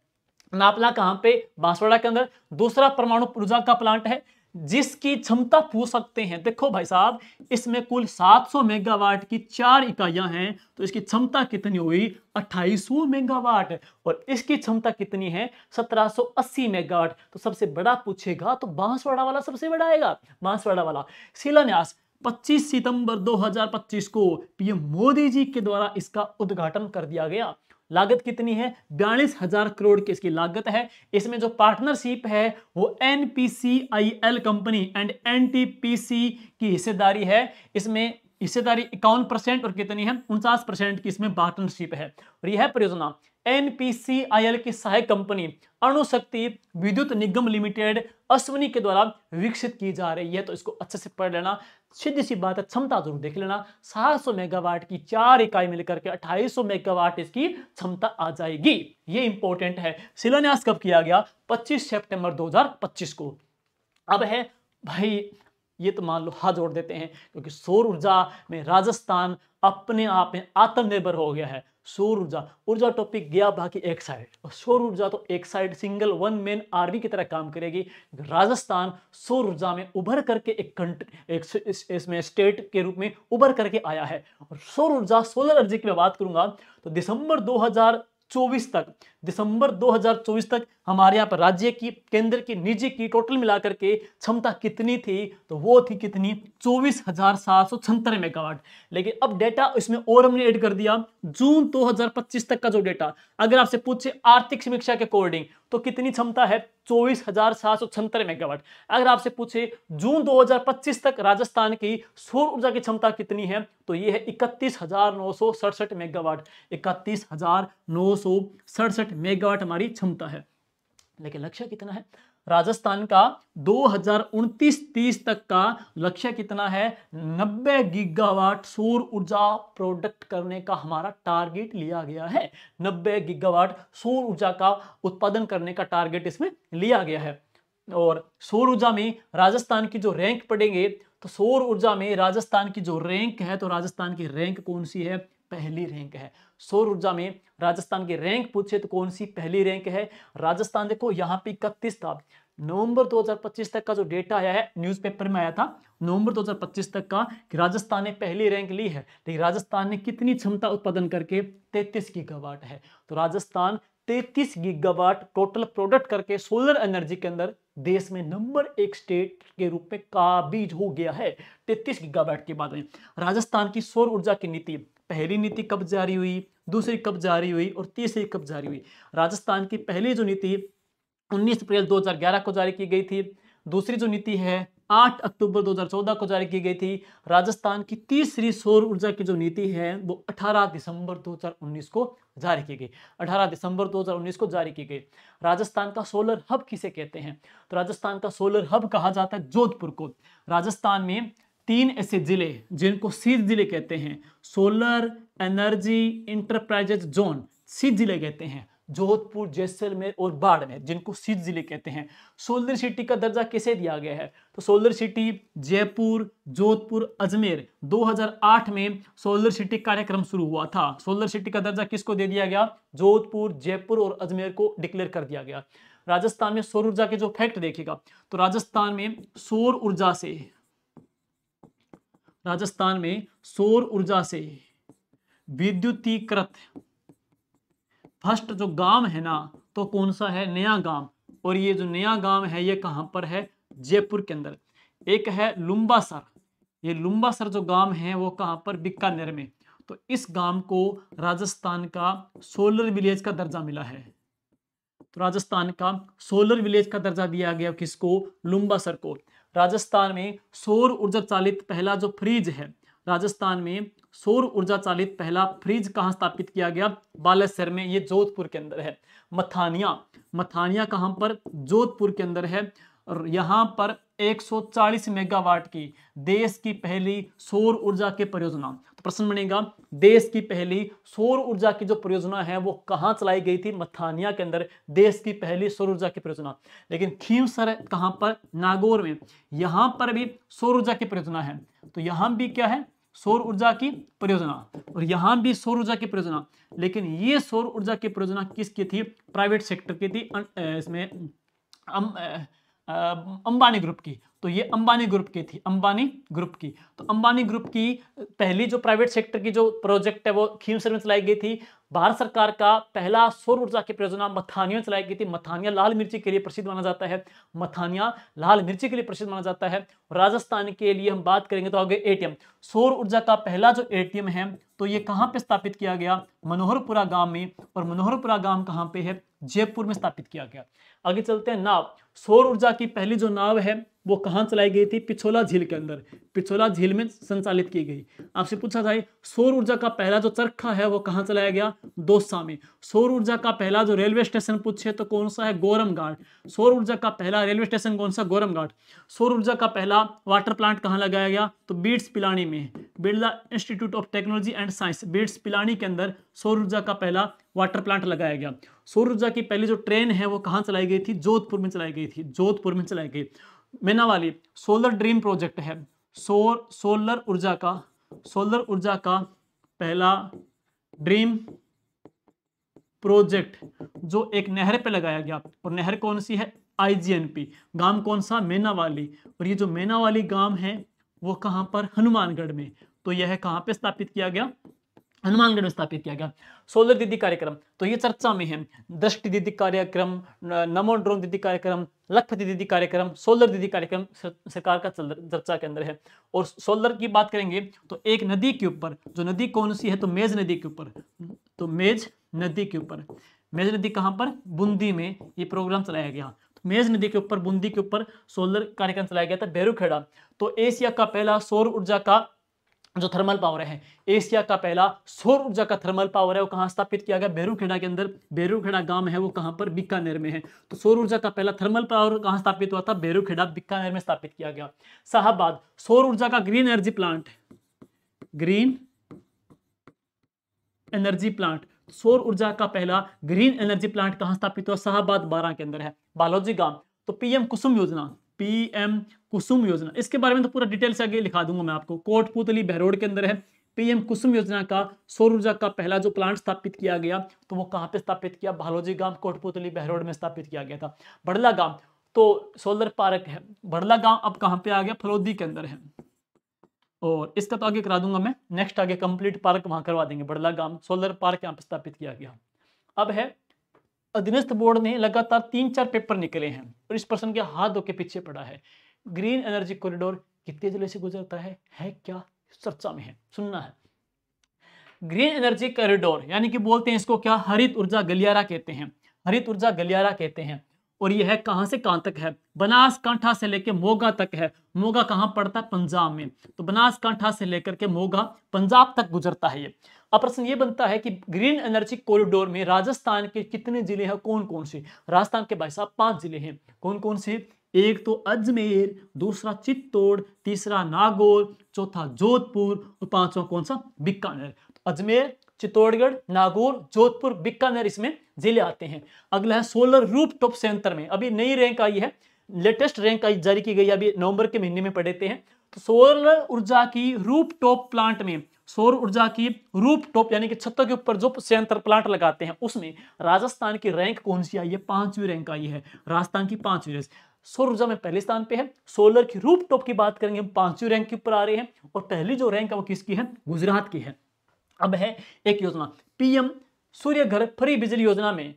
नापला कहां पे? बांसवाड़ा के अंदर। दूसरा परमाणु ऊर्जा का प्लांट है जिसकी क्षमता पूछ सकते हैं। देखो भाई साहब, इसमें कुल 700 मेगावाट की 4 इकाइयां हैं, तो इसकी क्षमता कितनी हुई? 2800 मेगावाट। और इसकी क्षमता कितनी है? 1780 मेगावाट। तो सबसे बड़ा पूछेगा तो बांसवाड़ा वाला सबसे बड़ा आएगा, बांसवाड़ा वाला। शिलान्यास 25 सितंबर 2025 को पीएम मोदी जी के द्वारा इसका उद्घाटन कर दिया गया। लागत कितनी है? 42,000 करोड़ की इसकी लागत है। इसमें जो पार्टनरशिप है वो NPCIL कंपनी एंड NTPC की हिस्सेदारी है। इसमें हिस्सेदारी 51% और कितनी है? 49% की इसमें पार्टनरशिप है। और यह परियोजना NPCIL की सहायक कंपनी अणुशक्ति विद्युत निगम लिमिटेड अश्विनी के द्वारा विकसित की जा रही है। तो इसको अच्छे से पढ़ लेना, सीधी सी बात है, क्षमता जरूर देख लेना। 700 मेगावाट की 4 इकाई मिलकर के 2800 मेगावाट इसकी क्षमता आ जाएगी। ये इंपॉर्टेंट है। शिलान्यास कब किया गया? 25 सितंबर 2025 को। अब है भाई, ये तो मान लो हाथ जोड़ देते हैं, क्योंकि सौर ऊर्जा में राजस्थान अपने आप में आत्मनिर्भर हो गया है। सौर ऊर्जा टॉपिक गया बाकी एक साइड, और सौर ऊर्जा तो एक side single one man army की तरह काम करेगी। राजस्थान सौर ऊर्जा में उभर करके इसमें स्टेट के रूप में उभर करके आया है। और सौर ऊर्जा, सोलर एनर्जी की मैं बात करूंगा तो दिसंबर 2024 तक हमारे यहाँ पर राज्य की, केंद्र की, निजी की टोटल मिलाकर के क्षमता कितनी थी? तो वो थी कितनी? 24,776 मेगावाट। लेकिन अब डेटा इसमें और हमने ऐड कर दिया, जून 2025 तक का जो डेटा, अगर आपसे पूछे आर्थिक समीक्षा के अकॉर्डिंग तो कितनी क्षमता है? 24,776 मेगावाट। अगर आपसे पूछे जून 2025 तक राजस्थान की सौर ऊर्जा की क्षमता कितनी है, तो यह है 31,967 मेगावाट। 31,967 मेगावाट हमारी क्षमता है। लेकिन लक्ष्य कितना है? राजस्थान का 2029-30 तक का लक्ष्य कितना है? 90 गीगावाट सौर ऊर्जा प्रोडक्ट करने का हमारा टारगेट लिया गया है। 90 गीगावाट सौर ऊर्जा का उत्पादन करने का टारगेट इसमें लिया गया है। और सौर ऊर्जा में राजस्थान की जो रैंक पढ़ेंगे, तो सौर ऊर्जा में राजस्थान की जो रैंक है, तो राजस्थान की रैंक कौन सी है? पहली रैंक है। सौर ऊर्जा में राजस्थान की रैंक पूछे तो कौन सी? पहली रैंक है। राजस्थान देखो यहाँ पे 31 था। नवंबर 2025 तक का जो डेटा आया है, न्यूज़पेपर में आया था नवंबर 2025 तक का, कि राजस्थान ने पहली रैंक ली है। लेकिन राजस्थान ने कितनी क्षमता उत्पादन करके? 33 गीगावाट है। तो राजस्थान 33 गीगावाट टोटल प्रोडक्ट करके सोलर एनर्जी के अंदर देश में नंबर 1 स्टेट के रूप में काबिज हो गया है। 33 गीगावाट की बात है। राजस्थान की सौर ऊर्जा की नीति, पहली नीति कब जारी हुई, दूसरी कब जारी हुई और तीसरी कब जारी हुई? राजस्थान की पहली जो नीति 19 अप्रैल 2011 को जारी की गई थी। दूसरी जो नीति है 8 अक्टूबर 2014 को जारी की गई थी। राजस्थान की तीसरी सौर ऊर्जा की जो नीति है वो 18 दिसंबर 2019 को जारी की गई। 18 दिसंबर 2019 को जारी की गई। राजस्थान का सोलर हब किसे कहते हैं? तो राजस्थान का सोलर हब कहा जाता है जोधपुर को। राजस्थान में 3 ऐसे जिले जिनको शीत जिले कहते हैं, सोलर एनर्जी इंटरप्राइजेज जोन, शीत जिले कहते हैं। जोधपुर, जैसलमेर और बाड़मेर, जिनको शीत जिले कहते हैं। सोलर सिटी का दर्जा किसे दिया गया है? तो सोलर सिटी जयपुर, जोधपुर, अजमेर 2008 में सोलर सिटी कार्यक्रम शुरू हुआ था। सोलर सिटी का दर्जा किसको दे दिया गया? जोधपुर, जयपुर और अजमेर को डिक्लेयर कर दिया गया। राजस्थान में सौर ऊर्जा के जो फैक्ट देखिएगा, तो राजस्थान में सौर ऊर्जा से विद्युतीकृत फर्स्ट जो गांव है ना, तो कौन सा है? नया गांव। और ये जो नया गांव है ये कहां पर है? जयपुर के अंदर। एक है लुम्बासर। ये लुम्बासर जो गांव है वो कहां पर, बीकानेर में। तो इस गांव को राजस्थान का सोलर विलेज का दर्जा मिला है। तो राजस्थान का सोलर विलेज का दर्जा दिया गया किसको, लुम्बासर को। राजस्थान में सौर ऊर्जा चालित पहला जो फ्रिज है, राजस्थान में सौर ऊर्जा चालित पहला फ्रिज कहां स्थापित किया गया, बालेश्वर में। ये जोधपुर के अंदर है। मथानिया, मथानिया कहां पर, जोधपुर के अंदर है। और यहां पर 140 मेगावाट की देश की पहली सौर ऊर्जा की परियोजना। तो प्रश्न बनेगा, देश की पहली सौर ऊर्जा की जो परियोजना है वो कहां चलाई गई थी, मथानिया के अंदर देश की पहली सौर ऊर्जा की परियोजना। लेकिन खींवसर कहां पर, नागौर में। यहां पर भी सौर ऊर्जा की परियोजना है। तो यहां भी क्या है, सौर ऊर्जा की परियोजना, और यहां भी सौर ऊर्जा की परियोजना। लेकिन ये सौर ऊर्जा की परियोजना किसकी थी, प्राइवेट सेक्टर की थी, इसमें अंबानी ग्रुप की। तो ये अंबानी ग्रुप की थी, अंबानी ग्रुप की। तो अंबानी ग्रुप की पहली जो प्राइवेट सेक्टर की जो प्रोजेक्ट है वो खींवसर में चलाई गई थी। भारत सरकार का पहला सौर ऊर्जा की परियोजना मथानिया में चलाई गई थी। मथानिया लाल मिर्ची के लिए प्रसिद्ध माना जाता है, मथानिया लाल मिर्ची के लिए प्रसिद्ध माना जाता है। राजस्थान के लिए हम बात करेंगे तो आगे एटीएम, सौर ऊर्जा का पहला जो एटीएम है तो ये कहां पे स्थापित किया गया, मनोहरपुरा गांव में। और मनोहरपुरा गांव कहां पे है, जयपुर में स्थापित किया गया। आगे चलते हैं, नाव। सौर ऊर्जा की पहली जो नाव है वो कहां चलाई गई थी, पिछोला झील के अंदर, पिछोला झील में संचालित की गई। आपसे पूछा जाए सौर ऊर्जा का पहला जो चरखा है वो कहां चलाया गया, दौसा में। सौर ऊर्जा का पहला जो रेलवे स्टेशन पूछे तो कौन सा है, गोरम घाट। सौर ऊर्जा का पहला रेलवे स्टेशन कौन सा, गोरम घाट। सौर ऊर्जा का पहला वाटर प्लांट कहां लगाया गया, तो बीट्स पिलानी में, Birla institute of technology and science, BITS Pilani के अंदर सौर ऊर्जा का पहला वाटर प्लांट लगाया गया। सौर ऊर्जा की पहली जो ट्रेन है वो कहां चलाई गई थी, जोधपुर में चलाई गई थी, जोधपुर में चलाई गई। मैना वाली सोलर ड्रीम प्रोजेक्ट है, सोलर ऊर्जा का पहला ड्रीम प्रोजेक्ट जो एक नहर पे लगाया गया। और नहर कौन सी है, आईजीएनपी। गांव कौन सा, मैनावाली। और ये जो मैनावाली गांव है वो कहां पर, हनुमानगढ़ में। तो यह कहां पे स्थापित किया गया, हनुमानगढ़ में स्थापित किया गया। सोलर दीदी कार्यक्रम तो ये चर्चा में है, दृष्टि दीदी कार्यक्रम, नमो ड्रोन दीदी कार्यक्रम, लखपति दीदी कार्यक्रम, सोलर दीदी कार्यक्रम सरकार का चर्चा के अंदर है। और सोलर की बात करेंगे तो एक नदी के ऊपर, जो नदी कौन सी है, तो मेज नदी के ऊपर। तो मेज नदी के ऊपर, मेज नदी कहां पर, बूंदी में ये प्रोग्राम चलाया गया। मेज नदी के ऊपर, बूंदी के ऊपर सोलर कार्यक्रम चलाया गया था, बेरूखेड़ा। तो एशिया का पहला सौर ऊर्जा का जो थर्मल पावर है, एशिया का पहला सौर ऊर्जा का थर्मल पावर है वो कहां स्थापित किया गया, बेरूखेड़ा के अंदर। बेरूखेड़ा गांव है वो कहां पर, बीकानेर में है। तो सौर ऊर्जा का पहला थर्मल पावर कहां स्थापित हुआ था, बेरूखेड़ा, बीकानेर में स्थापित किया गया। शाहबाद सौर ऊर्जा का green energy plant, green energy plant, सौर ऊर्जा का पहला ग्रीन एनर्जी प्लांट कहां स्थापित हुआ, शाहबाद 12 के अंदर है, बालोजी गांव। तो पीएम कुसुम योजना, पीएम कुसुम योजना, इसके बारे में तो पूरा डिटेल से आगे लिखा दूंगा मैं आपको। कोटपुतली बहरोड के अंदर है। पीएम कुसुम योजना का सौर ऊर्जा का पहला जो प्लांट स्थापित किया गया तो वो कहां पे स्थापित किया, भालोजी गांव, कोटपुतली बहरोड में स्थापित किया गया था। बड़ला गांव तो सोलर पार्क है, बड़ला गांव अब कहां पे आ गया, फलोदी के अंदर है। और इसका तो आगे करा दूंगा मैं, नेक्स्ट आगे कंप्लीट पार्क वहां करवा देंगे, बड़ला गांव सोलर पार्क यहाँ पे स्थापित किया गया। अब है अधीनस्थ बोर्ड ने लगातार 3-4 पेपर निकले हैं और इस प्रश्न के हाथ धो के पीछे पड़ा है, ग्रीन एनर्जी कॉरिडोर कितने जिले से गुजरता है क्या, चर्चा में है, सुनना है। ग्रीन एनर्जी कॉरिडोर यानी कि बोलते हैं इसको क्या, हरित ऊर्जा गलियारा कहते हैं, हरित ऊर्जा गलियारा कहते हैं। और यह कहां से कहां तक है, बनासकांठा से लेकर मोगा तक है। मोगा कहां पड़ता है, पंजाब में। तो बनासकांठा से लेकर के मोगा पंजाब तक गुजरता है ये। अब प्रश्न ये बनता है कि ग्रीन एनर्जी कॉरिडोर में राजस्थान के कितने जिले हैं, कौन कौन से। राजस्थान के भाई साहब 5 जिले हैं, कौन कौन से, एक तो अजमेर, दूसरा चित्तौड़, तीसरा नागौर, चौथा जोधपुर और पांचवा कौन सा, बीकानेर। तो अजमेर, चित्तौड़गढ़, नागौर, जोधपुर, बीकानेर इसमें जिले आते हैं। अगला है सोलर रूफटॉप संयंत्र में, अभी नई रैंक आई है, लेटेस्ट रैंक आई जारी की गई, अभी नवंबर के महीने में पढ़ते हैं। तो सौर ऊर्जा की रूफटॉप प्लांट में, सौर ऊर्जा की रूफटॉप यानी कि छतों के ऊपर जो संयंत्र प्लांट लगाते हैं उसमें राजस्थान की रैंक कौन सी आई है, 5वीं रैंक आई है, राजस्थान की 5वीं रैंक। सौर ऊर्जा में पहले स्थान पे है। सोलर की रूफटॉप की बात करेंगे हम 5वीं रैंक के ऊपर आ रहे हैं और पहली जो रैंक है वो किसकी है, गुजरात की है। अब है एक योजना पीएम सूर्य घर फ्री बिजली योजना में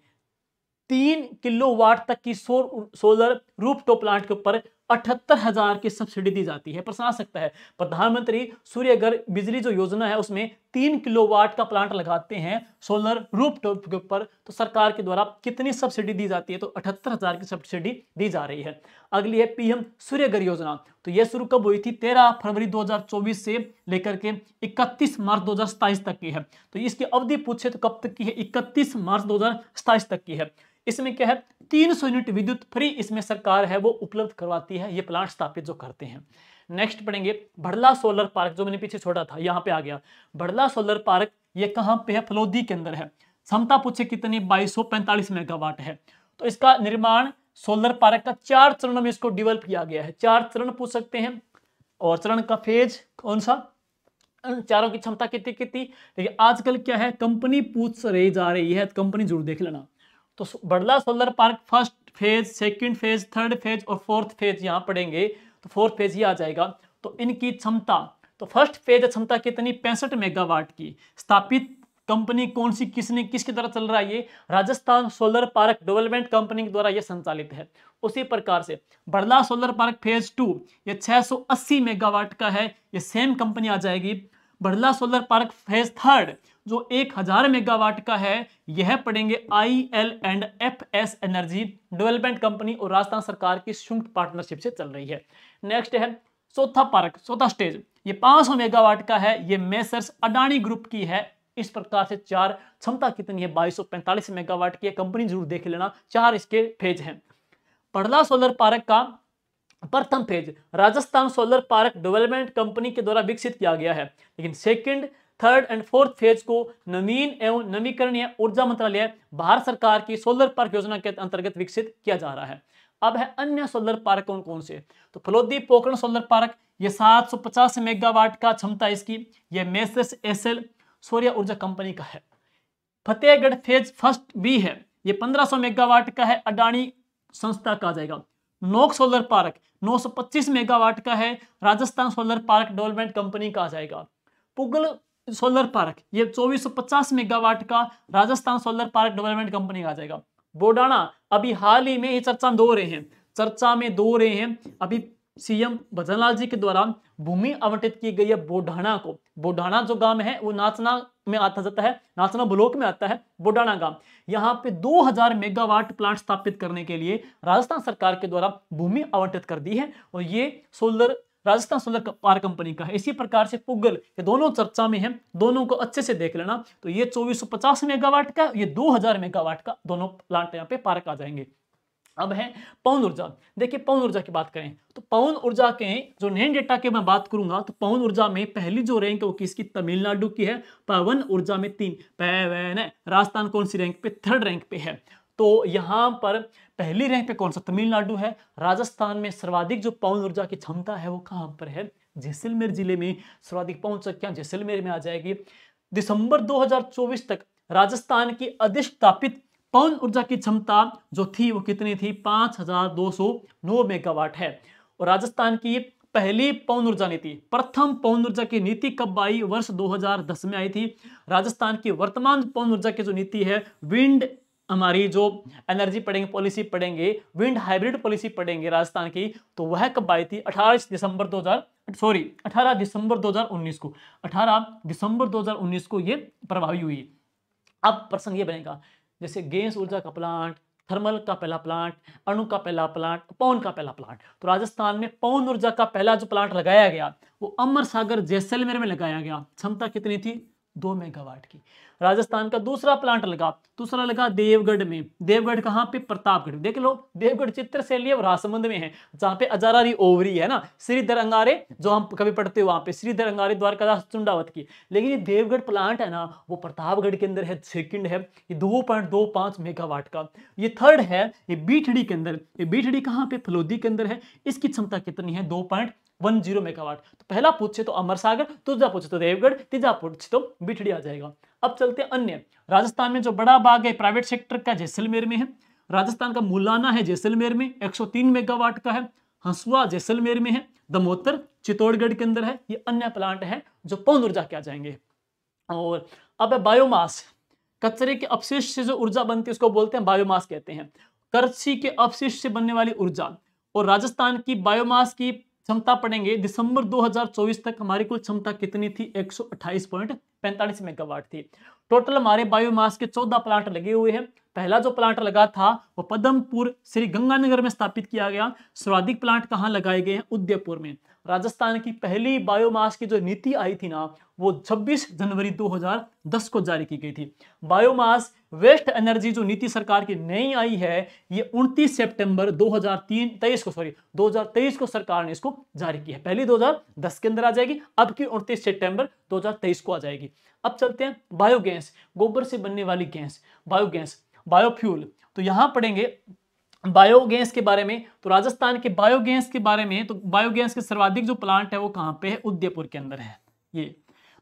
3 किलोवाट तक की सोलर रूफटॉप प्लांट के ऊपर 78,000 की सब्सिडी दी जाती है। प्रश्न आ सकता है प्रधानमंत्री सूर्य घर बिजली जो योजना है उसमें 3 किलोवाट का प्लांट लगाते हैं सोलर रूफटॉप के ऊपर, तो सरकार के द्वारा कितनी सब्सिडी दी जाती है? तो 78,000 की सब्सिडी दी जा रही है। अगली है पीएम सूर्य घर योजना, तो यह शुरू कब हुई थी? 13 फरवरी 2024 से लेकर के 31 मार्च 2027 तक की है। तो इसकी अवधि पूछे तो कब तक की है? 31 मार्च 2027 तक की है। इसमें क्या है? 300 यूनिट विद्युत फ्री इसमें सरकार है वो उपलब्ध करवाती है, ये प्लांट स्थापित जो करते हैं। नेक्स्ट पढ़ेंगे भड़ला सोलर पार्क, जो मैंने पीछे छोड़ा था, यहाँ पे आ गया भड़ला सोलर पार्क। ये कहाँ पे है? फलोदी के अंदर है। क्षमता पूछे कितनी? 2245 मेगावाट है। तो इसका निर्माण सोलर पार्क का 4 चरणों में इसको डेवलप किया गया है। 4 चरण पूछ सकते हैं, और चरण का फेज कौन सा? चारों की क्षमता कितनी कितनी? देखिए आजकल क्या है, कंपनी पूछ रही जा रही है, कंपनी जरूर देख लेना। तो Bhadla solar park first phase, second phase, third phase और फोर्थ फेज यहाँ पढ़ेंगे, तो फोर्थ फेज ही आ जाएगा। तो इनकी क्षमता, तो फर्स्ट फेज क्षमता कितनी? 65 मेगावाट की। स्थापित कंपनी कौन सी, किसने, किसके द्वारा चल रहा है? ये Rajasthan solar park development company के द्वारा ये संचालित है। उसी प्रकार से बड़ला सोलर पार्क फेज 2 ये 680 मेगावाट का है, ये सेम कंपनी आ जाएगी। बड़ला सोलर पार्क फेज 3 जो 1000 मेगावाट का है, यह पढ़ेंगे IL&FS एनर्जी डेवलपमेंट कंपनी और राजस्थान सरकार की संयुक्त पार्टनरशिप से चल रही है। नेक्स्ट है चौथा पार्क, चौथा स्टेज, ये 500 मेगावाट का है, ये मेसर्स अडानी ग्रुप की है। इस प्रकार से 4 क्षमता कितनी है? 2245 मेगावाट की है। कंपनी जरूर देख लेना, 4 इसके फेज हैं। बड़ला सोलर पार्क का प्रथम phase Rajasthan solar park development company के द्वारा विकसित किया गया है, लेकिन second, third and fourth phase को नवीन एवं नवीकरणीय ऊर्जा मंत्रालय भारत सरकार की सोलर पार्क योजना के अंतर्गत विकसित किया जा रहा है। अब है अन्य सोलर पार्क कौन कौन से? तो फलोदी पोखरण सोलर पार्क, ये 750 मेगावाट का क्षमता इसकी, ये मेसर्स एसएल सौर्य ऊर्जा कंपनी का है। फतेहगढ़ फेज फर्स्ट बी है, ये 1500 मेगावाट का है, अडानी संस्था का आ जाएगा। नोक सोलर पार्क 925 मेगावाट का है, Rajasthan solar park development company का आ जाएगा। पुगल सोलर पार्क ये 2450 मेगावाट का, Rajasthan solar park development company का आ जाएगा। बोडाना अभी हाल ही में ये चर्चा में दो रहे हैं अभी सीएम भजनलाल जी के द्वारा भूमि आवंटित की गई है बोडाना को। बोडाना जो गांव है वो नाचना में आता जाता है, नाचना ब्लॉक में आता है बोडाना गांव। यहाँ पे 2000 मेगावाट प्लांट स्थापित करने के लिए राजस्थान सरकार के द्वारा भूमि आवंटित कर दी है, और ये solar Rajasthan solar power company का है। इसी प्रकार से पुगल, ये दोनों चर्चा में है, दोनों को अच्छे से देख लेना। तो ये 2450 मेगावाट का, ये 2000 मेगावाट का, दोनों प्लांट यहाँ पे पार्क आ जाएंगे। अब है पवन ऊर्जा। देखिए पवन ऊर्जा की बात करें तो पवन ऊर्जा के जो नैन डेटा के मैं बात करूंगा तो पवन ऊर्जा में पहली जो रैंक है वो किसकी? तमिलनाडु की है। पवन ऊर्जा में 3 पवन है। राजस्थान कौन सी रैंक पे? 3rd रैंक पे है। तो यहाँ पर पहली रैंक पे कौन सा? तमिलनाडु है। राजस्थान में सर्वाधिक जो पवन ऊर्जा की क्षमता है वो कहाँ पर है? जैसलमेर जिले में सर्वाधिक पवन संख्या जैसलमेर में आ जाएगी। दिसंबर 2024 तक राजस्थान की अधिष्ठापित पवन ऊर्जा की क्षमता जो थी वो कितनी थी? 5209 मेगावाट है। और राजस्थान की पहली पवन ऊर्जा नीति, प्रथम पवन ऊर्जा की नीति कब आई? वर्ष 2010 में आई थी। राजस्थान की वर्तमान पवन ऊर्जा की जो नीति है, विंड, हमारी जो एनर्जी पढ़ेंगे, पॉलिसी पढ़ेंगे, विंड हाइब्रिड पॉलिसी पढ़ेंगे राजस्थान की, तो वह कब आई थी? 18 दिसंबर 2019 को। 18 दिसंबर 2019 को ये प्रभावी हुई। अब प्रसंग ये बनेगा, जैसे गैस ऊर्जा का प्लांट, थर्मल का पहला प्लांट, अणु का पहला प्लांट, पवन का पहला प्लांट। तो राजस्थान में पवन ऊर्जा का पहला जो प्लांट लगाया गया वो अमर सागर जैसलमेर में लगाया गया। क्षमता कितनी थी? 2 मेगावाट की। राजस्थान का दूसरा प्लांट लगा देवगढ़ में। देवगढ़ कहाँ पे? प्रतापगढ़। देख लो देवगढ़ चित्र से लिए राजसमंद में है, जहाँ पे अजारारी ओवरी है ना, श्रीधर अंगारे जो हम कभी पढ़ते हो वहां पे, श्रीधर अंगारे द्वारकादास चुंडावत की। लेकिन ये देवगढ़ प्लांट है ना वो प्रतापगढ़ के अंदर है। सेकंड है ये 2.25 मेगावाट का। ये थर्ड है ये बीठड़ी के अंदर। ये बीठड़ी कहाँ पे? फलोदी के अंदर है। इसकी क्षमता कितनी है? 2.10 मेगावाट। तो पहला पूछे तो अमर सागर, दूसरा पूछे तो देवगढ़, तीसरा पूछे तो बीठड़ी आ जाएगा। अब चलते हैं अन्य। राजस्थान में जो बड़ा बाग है प्राइवेट सेक्टर का जैसलमेर में है। राजस्थान का मुलाना है जैसलमेर में, 103 मेगावाट का है। हंसुआ जैसलमेर में है। दमोतर चित्तौड़गढ़ के अंदर है। ये अन्य प्लांट है जो पवन ऊर्जा के आ जाएंगे। और अब है बायोमास। कचरे के अपशिष्ट से जो ऊर्जा बनती है उसको बोलते हैं बायोमास कहते हैं। कृषि के अपशिष्ट से बनने वाली ऊर्जा, और राजस्थान की बायोमास की क्षमता पढ़ेंगे दिसंबर 2024 तक हमारी कुल क्षमता कितनी थी, 128.45 मेगावाट थी। टोटल हमारे बायोमास के 14 प्लांट लगे हुए हैं। पहला जो प्लांट लगा था वो पद्मपुर श्री गंगानगर में स्थापित किया गया। सर्वाधिक प्लांट कहाँ लगाए गए हैं, उदयपुर में। राजस्थान की पहली बायोमास की जो नीति आई थी ना, वो 26 जनवरी 2010 को जारी की गई थी। बायोमास वेस्ट एनर्जी जो नीति सरकार की नई आई है, ये 29 सितंबर 2023 को सरकार ने इसको जारी की है। पहली 2010 के अंदर आ जाएगी, अब की 29 सितंबर 2023 को आ जाएगी। अब चलते हैं बायोगैस, गोबर से बनने वाली गैस, बायोगैस, बायोफ्यूल। तो यहां पढ़ेंगे बायोगैस के बारे में। तो राजस्थान के बायोगैस के बारे में, तो बायोगैस के सर्वाधिक जो प्लांट है वो कहां पे है, उदयपुर के अंदर है ये।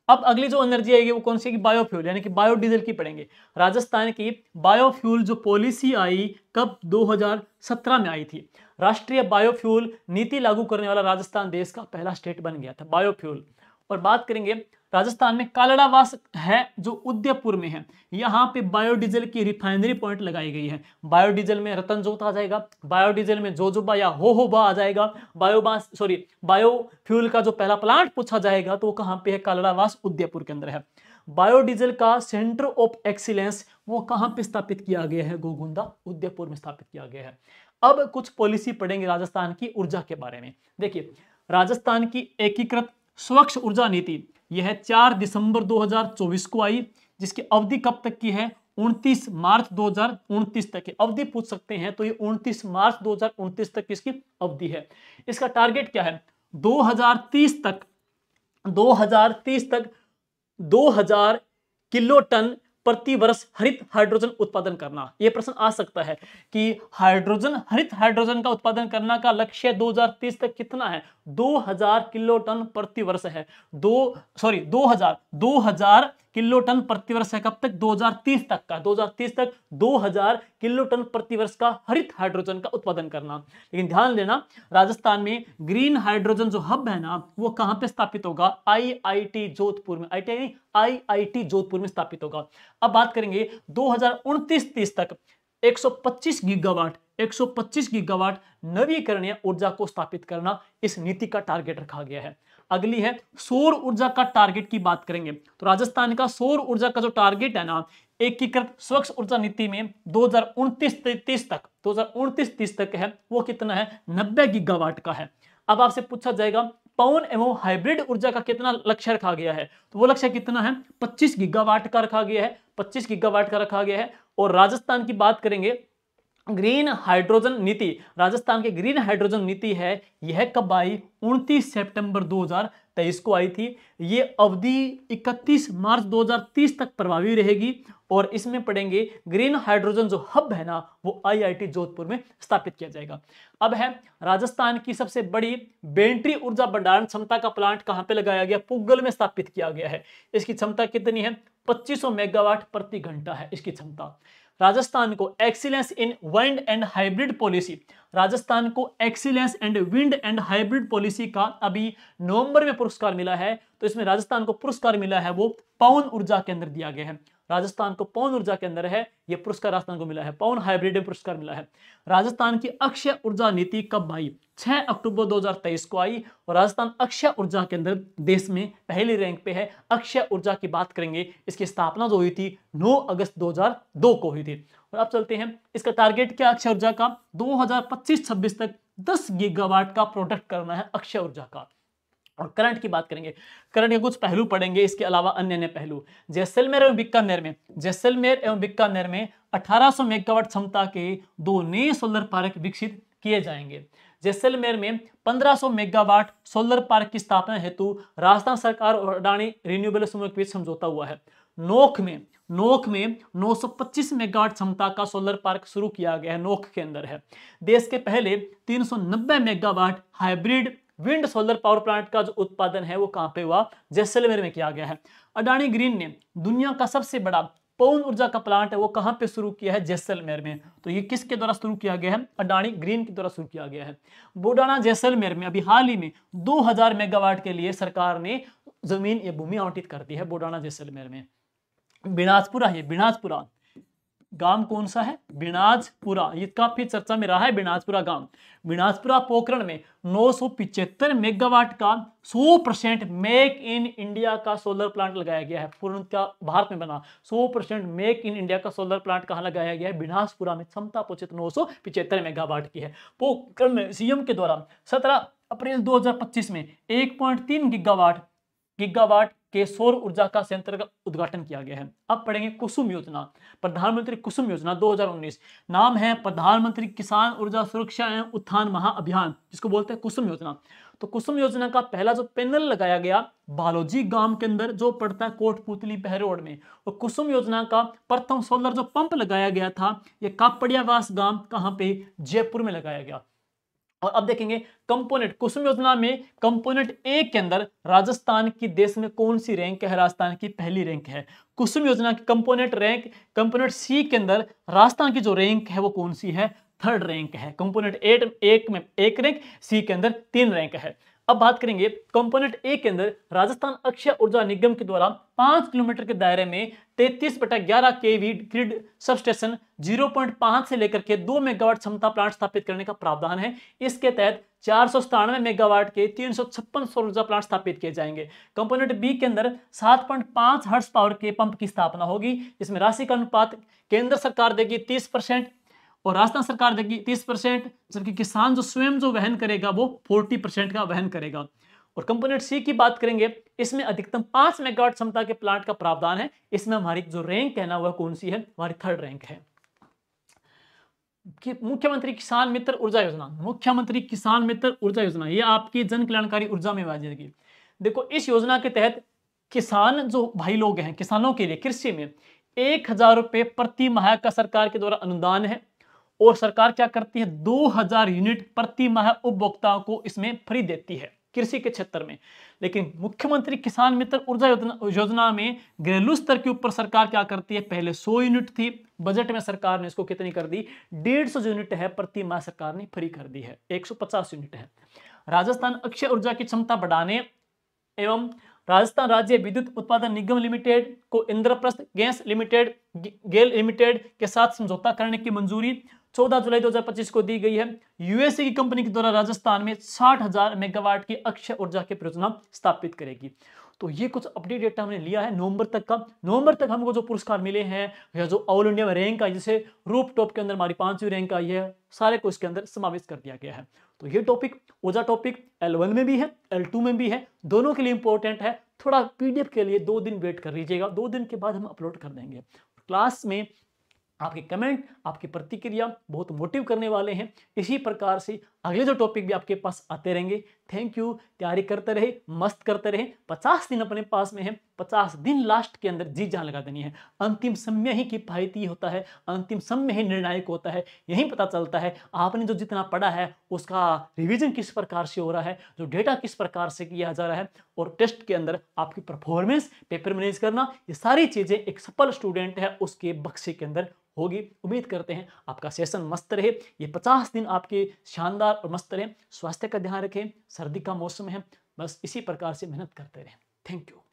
अब अगली जो एनर्जी आएगी वो कौन सी है, बायोफ्यूल यानी कि बायोडीजल की पढ़ेंगे। राजस्थान की बायोफ्यूल जो पॉलिसी आई कब, 2017 में आई थी। राष्ट्रीय बायोफ्यूल नीति लागू करने वाला राजस्थान देश का पहला स्टेट बन गया था बायोफ्यूल। और बात करेंगे राजस्थान में कालड़ावास है जो उदयपुर में है, यहाँ पे बायोडीजल की रिफाइनरी पॉइंट लगाई गई है। बायोडीजल में रतनजोत आ जाएगा, बायोडीजल में जोजोबा या होहोबा आ जाएगा। बायोफ्यूल का जो पहला प्लांट पूछा जाएगा तो वो कहाँ पे है, कालड़ावास उदयपुर के अंदर है। बायोडीजल का सेंटर ऑफ एक्सीलेंस वो कहाँ पे स्थापित किया गया है, गोगुंदा उदयपुर में स्थापित किया गया है। अब कुछ पॉलिसी पढ़ेंगे राजस्थान की ऊर्जा के बारे में। देखिए राजस्थान की एकीकृत स्वच्छ ऊर्जा नीति यह 4 दिसंबर 2024 को आई, जिसकी अवधि कब तक की है, 29 मार्च 2029 तक की अवधि पूछ सकते हैं। तो ये 29 मार्च 2029 तक इसकी अवधि है। इसका टारगेट क्या है, 2030 तक 2000 किलो टन प्रति वर्ष हरित हाइड्रोजन उत्पादन करना। यह प्रश्न आ सकता है कि हरित हाइड्रोजन का उत्पादन करना का लक्ष्य 2030 तक कितना है, 2000 किलो टन प्रति वर्ष है। 2000 किलो टन प्रति वर्ष है, कब तक, 2030 तक का, 2030 तक 2000 किलो टन प्रति वर्ष का हरित हाइड्रोजन का उत्पादन करना। लेकिन ध्यान देना राजस्थान में ग्रीन हाइड्रोजन जो हब है ना वो कहां पे स्थापित होगा, आईआईटी जोधपुर में, आईआईटी जोधपुर में स्थापित होगा। अब बात करेंगे 2029-30 तक 125 गीगावाट नवीकरणीय ऊर्जा को स्थापित करना इस नीति का टारगेट रखा गया है। अगली है सौर ऊर्जा का टारगेट की बात करेंगे। तो राजस्थान का सौर ऊर्जा का जो टारगेट है ना, एकीकृत स्वच्छ ऊर्जा नीति में 2029-30 तक है, वो कितना है, 90 गीगावाट का है। अब आपसे पूछा जाएगा पवन एवं हाइब्रिड ऊर्जा का कितना लक्ष्य रखा गया है, तो वो लक्ष्य कितना है, 25 गीगावाट का रखा गया है, 25 गीगावाट का रखा गया है। और राजस्थान की बात करेंगे ग्रीन हाइड्रोजन नीति, राजस्थान की ग्रीन हाइड्रोजन नीति है, यह कब आई, 29 सितंबर 2023 को आई थी। ये अवधि 31 मार्च 2030 तक प्रभावी रहेगी। और इसमें पढ़ेंगे ग्रीन हाइड्रोजन जो हब है ना वो आईआईटी जोधपुर में स्थापित किया जाएगा। अब है राजस्थान की सबसे बड़ी बैटरी ऊर्जा भंडारण क्षमता का प्लांट कहां पे लगाया गया, पुग्गल में स्थापित किया गया है। इसकी क्षमता कितनी है, 2500 मेगावाट प्रति घंटा है इसकी क्षमता। राजस्थान को excellence in wind and hybrid policy, Rajasthan को excellence and wind and hybrid policy का अभी नवंबर में पुरस्कार मिला है। तो इसमें राजस्थान को पुरस्कार मिला है वो पवन ऊर्जा के अंदर दिया गया है। राजस्थान को पवन ऊर्जा के अंदर है ये पुरस्कार, राजस्थान को मिला है पवन हाइब्रिड में पुरस्कार मिला है। राजस्थान की अक्षय ऊर्जा नीति कब आई, 6 अक्टूबर 2023 को आई। और राजस्थान अक्षय ऊर्जा के अंदर देश में पहली रैंक पे है। अक्षय ऊर्जा की बात करेंगे, इसकी स्थापना जो हुई थी 9 अगस्त 2002 को हुई थी। और अब चलते हैं इसका टारगेट क्या अक्षय ऊर्जा का, 2025-26 तक 10 गीगावाट का प्रोडक्ट करना है अक्षय ऊर्जा का। और करंट की बात करेंगे, करंट के कुछ पहलू पढ़ेंगे, इसके अलावा अन्य पहलू। जैसलमेर एवं बीकानेर में 1800 मेगावाट क्षमता के 2 नए सोलर पार्क विकसित किए जाएंगे। जैसलमेर में 1500 मेगावाट सोलर पार्क की स्थापना हेतु राजस्थान सरकार और अडानी रिन्यूएबल समूह के बीच समझौता हुआ है। नोख में 925 मेगावाट क्षमता का सोलर पार्क शुरू किया गया है, नोख के अंदर है। देश के पहले 390 megawatt hybrid wind solar power plant का जो उत्पादन है वो कहां पे हुआ, जैसलमेर में किया गया है। अडानी ग्रीन ने दुनिया का सबसे बड़ा पवन ऊर्जा का प्लांट है वो कहां पे शुरू किया है, जैसलमेर में। तो ये किसके द्वारा शुरू किया गया है, अडानी ग्रीन के द्वारा शुरू किया गया है। बुडाना जैसलमेर में अभी हाल ही में 2000 मेगावाट के लिए सरकार ने जमीन या भूमि आवंटित कर दी है बुडाना जैसलमेर में। बिनाजपुरा गांव कौन सा है? बिनाजपुरा। ये काफी चर्चा में रहा है बिनाजपुरा गांव। बिनाजपुरा पोखरण में 975 मेगावाट का 100% मेक इन इंडिया का सोलर प्लांट लगाया गया है। पूर्णतः भारत में बना 100% मेक इन इंडिया का सोलर प्लांट कहां लगाया गया है? बिनाजपुरा में। क्षमता पोषित 975 मेगावाट की है। पोखरण में सीएम के द्वारा 17 अप्रैल 2025 में 1.3 गीगावाट के सौर ऊर्जा का संयंत्र का उद्घाटन किया गया है। अब पढ़ेंगे कुसुम योजना। प्रधानमंत्री कुसुम योजना 2019, नाम है प्रधानमंत्री किसान ऊर्जा सुरक्षा एवं उत्थान महाअभियान, जिसको बोलते हैं कुसुम योजना। तो कुसुम योजना का पहला जो पैनल लगाया गया बालोजी गांव के अंदर, जो पड़ता है कोटपुतली बहरोड में। और कुसुम योजना का प्रथम सोलर जो पंप लगाया गया था, ये कापड़ियावास गांव, कहां पे? जयपुर में लगाया गया। और अब देखेंगे कंपोनेंट। कुसुम योजना में कंपोनेंट ए के अंदर राजस्थान की देश में कौन सी रैंक है? राजस्थान की पहली रैंक है। कुसुम योजना की कंपोनेंट सी के अंदर राजस्थान की जो रैंक है वो कौन सी है? थर्ड रैंक है। कंपोनेंट एक में 1 रैंक, सी के अंदर 3 रैंक है। अब बात करेंगे कंपोनेंट ए के अंदर राजस्थान अक्षय ऊर्जा निगम के द्वारा 5 किलोमीटर के दायरे में 33/11 केवी ग्रिड सबस्टेशन 0.5 से लेकर के 2 मेगावाट क्षमता प्लांट स्थापित करने का प्रावधान है। इसके तहत 497 मेगावाट के 356 सौर ऊर्जा प्लांट स्थापित किए जाएंगे। कंपोनेंट बी के अंदर 7.5 हर्ट्ज पावर के पंप की स्थापना होगी। इसमें राशि का अनुपात केंद्र सरकार देगी 30% और राजस्थान सरकार देगी 30%, जबकि किसान जो स्वयं जो वहन करेगा वो 40% का वहन करेगा। और कंपोनेंट सी की बात करेंगे, इसमें अधिकतम 5 मेगावाट क्षमता के प्लांट का प्रावधान है। इसमें हमारी जो रैंक है ना वह कौन सी है? हमारी थर्ड रैंक है। मुख्यमंत्री किसान मित्र ऊर्जा योजना। मुख्यमंत्री किसान मित्र ऊर्जा योजना ये आपकी जन कल्याणकारी ऊर्जा में आ जाएगी। देखो, इस योजना के तहत किसान जो भाई लोग हैं, किसानों के लिए कृषि में 1000 रुपये प्रति माह का सरकार के द्वारा अनुदान है। और सरकार क्या करती है? 2000 यूनिट प्रति माह उपभोक्ताओं को इसमें फ्री देती है कृषि के क्षेत्र में। लेकिन मुख्यमंत्री किसान मित्र ऊर्जा योजना में घरेलू स्तर के ऊपर सरकार क्या करती है? पहले 100 यूनिट थी, बजट में सरकार ने इसको कितनी कर दी? 150 यूनिट है प्रति माह, सरकार ने फ्री कर दी है। 150 यूनिट है। राजस्थान अक्षय ऊर्जा की क्षमता बढ़ाने एवं राजस्थान राज्य विद्युत उत्पादन निगम लिमिटेड को Indraprastha gas limited GAIL limited के साथ समझौता करने की मंजूरी 14 जुलाई 2025 को दी गई है। यूएसए की कंपनी के द्वारा राजस्थान में 60,000 मेगावाट की अक्षय ऊर्जा की परियोजना स्थापित करेगी। तो ये कुछ अपडेट डेटा हमने लिया है नवंबर तक का। नवंबर तक हमको जो पुरस्कार मिले हैं या जो ऑल इंडिया में रैंक आई, जैसे रूप टॉप के अंदर हमारी 5वीं रैंक आई है, सारे को इसके अंदर समावेश कर दिया गया है। तो ये टॉपिक ऊर्जा टॉपिक L1 में भी है, L2 में भी है, दोनों के लिए इंपॉर्टेंट है। थोड़ा पीडीएफ के लिए 2 दिन वेट कर लीजिएगा, 2 दिन के बाद हम अपलोड कर देंगे। क्लास में आपके कमेंट, आपकी प्रतिक्रिया बहुत मोटिव करने वाले हैं। इसी प्रकार से अगले जो टॉपिक भी आपके पास आते रहेंगे। Thank you. तैयारी करते रहे, मस्त करते रहे। 50 दिन अपने पास में है, 50 दिन लास्ट के अंदर जी जान लगा देनी है। अंतिम समय ही किफायती होता है, अंतिम समय ही निर्णायक होता है। यही पता चलता है आपने जो जितना पढ़ा है उसका रिवीजन किस प्रकार से हो रहा है, जो डेटा किस प्रकार से किया जा रहा है, और टेस्ट के अंदर आपकी परफॉर्मेंस, पेपर मैनेज करना, ये सारी चीजें एक सफल स्टूडेंट है उसके बक्से के अंदर होगी। उम्मीद करते हैं आपका सेशन मस्त रहे, ये 50 दिन आपके शानदार और मस्त रहे। स्वास्थ्य का ध्यान रखें, सर्दी का मौसम है, बस इसी प्रकार से मेहनत करते रहें। Thank you.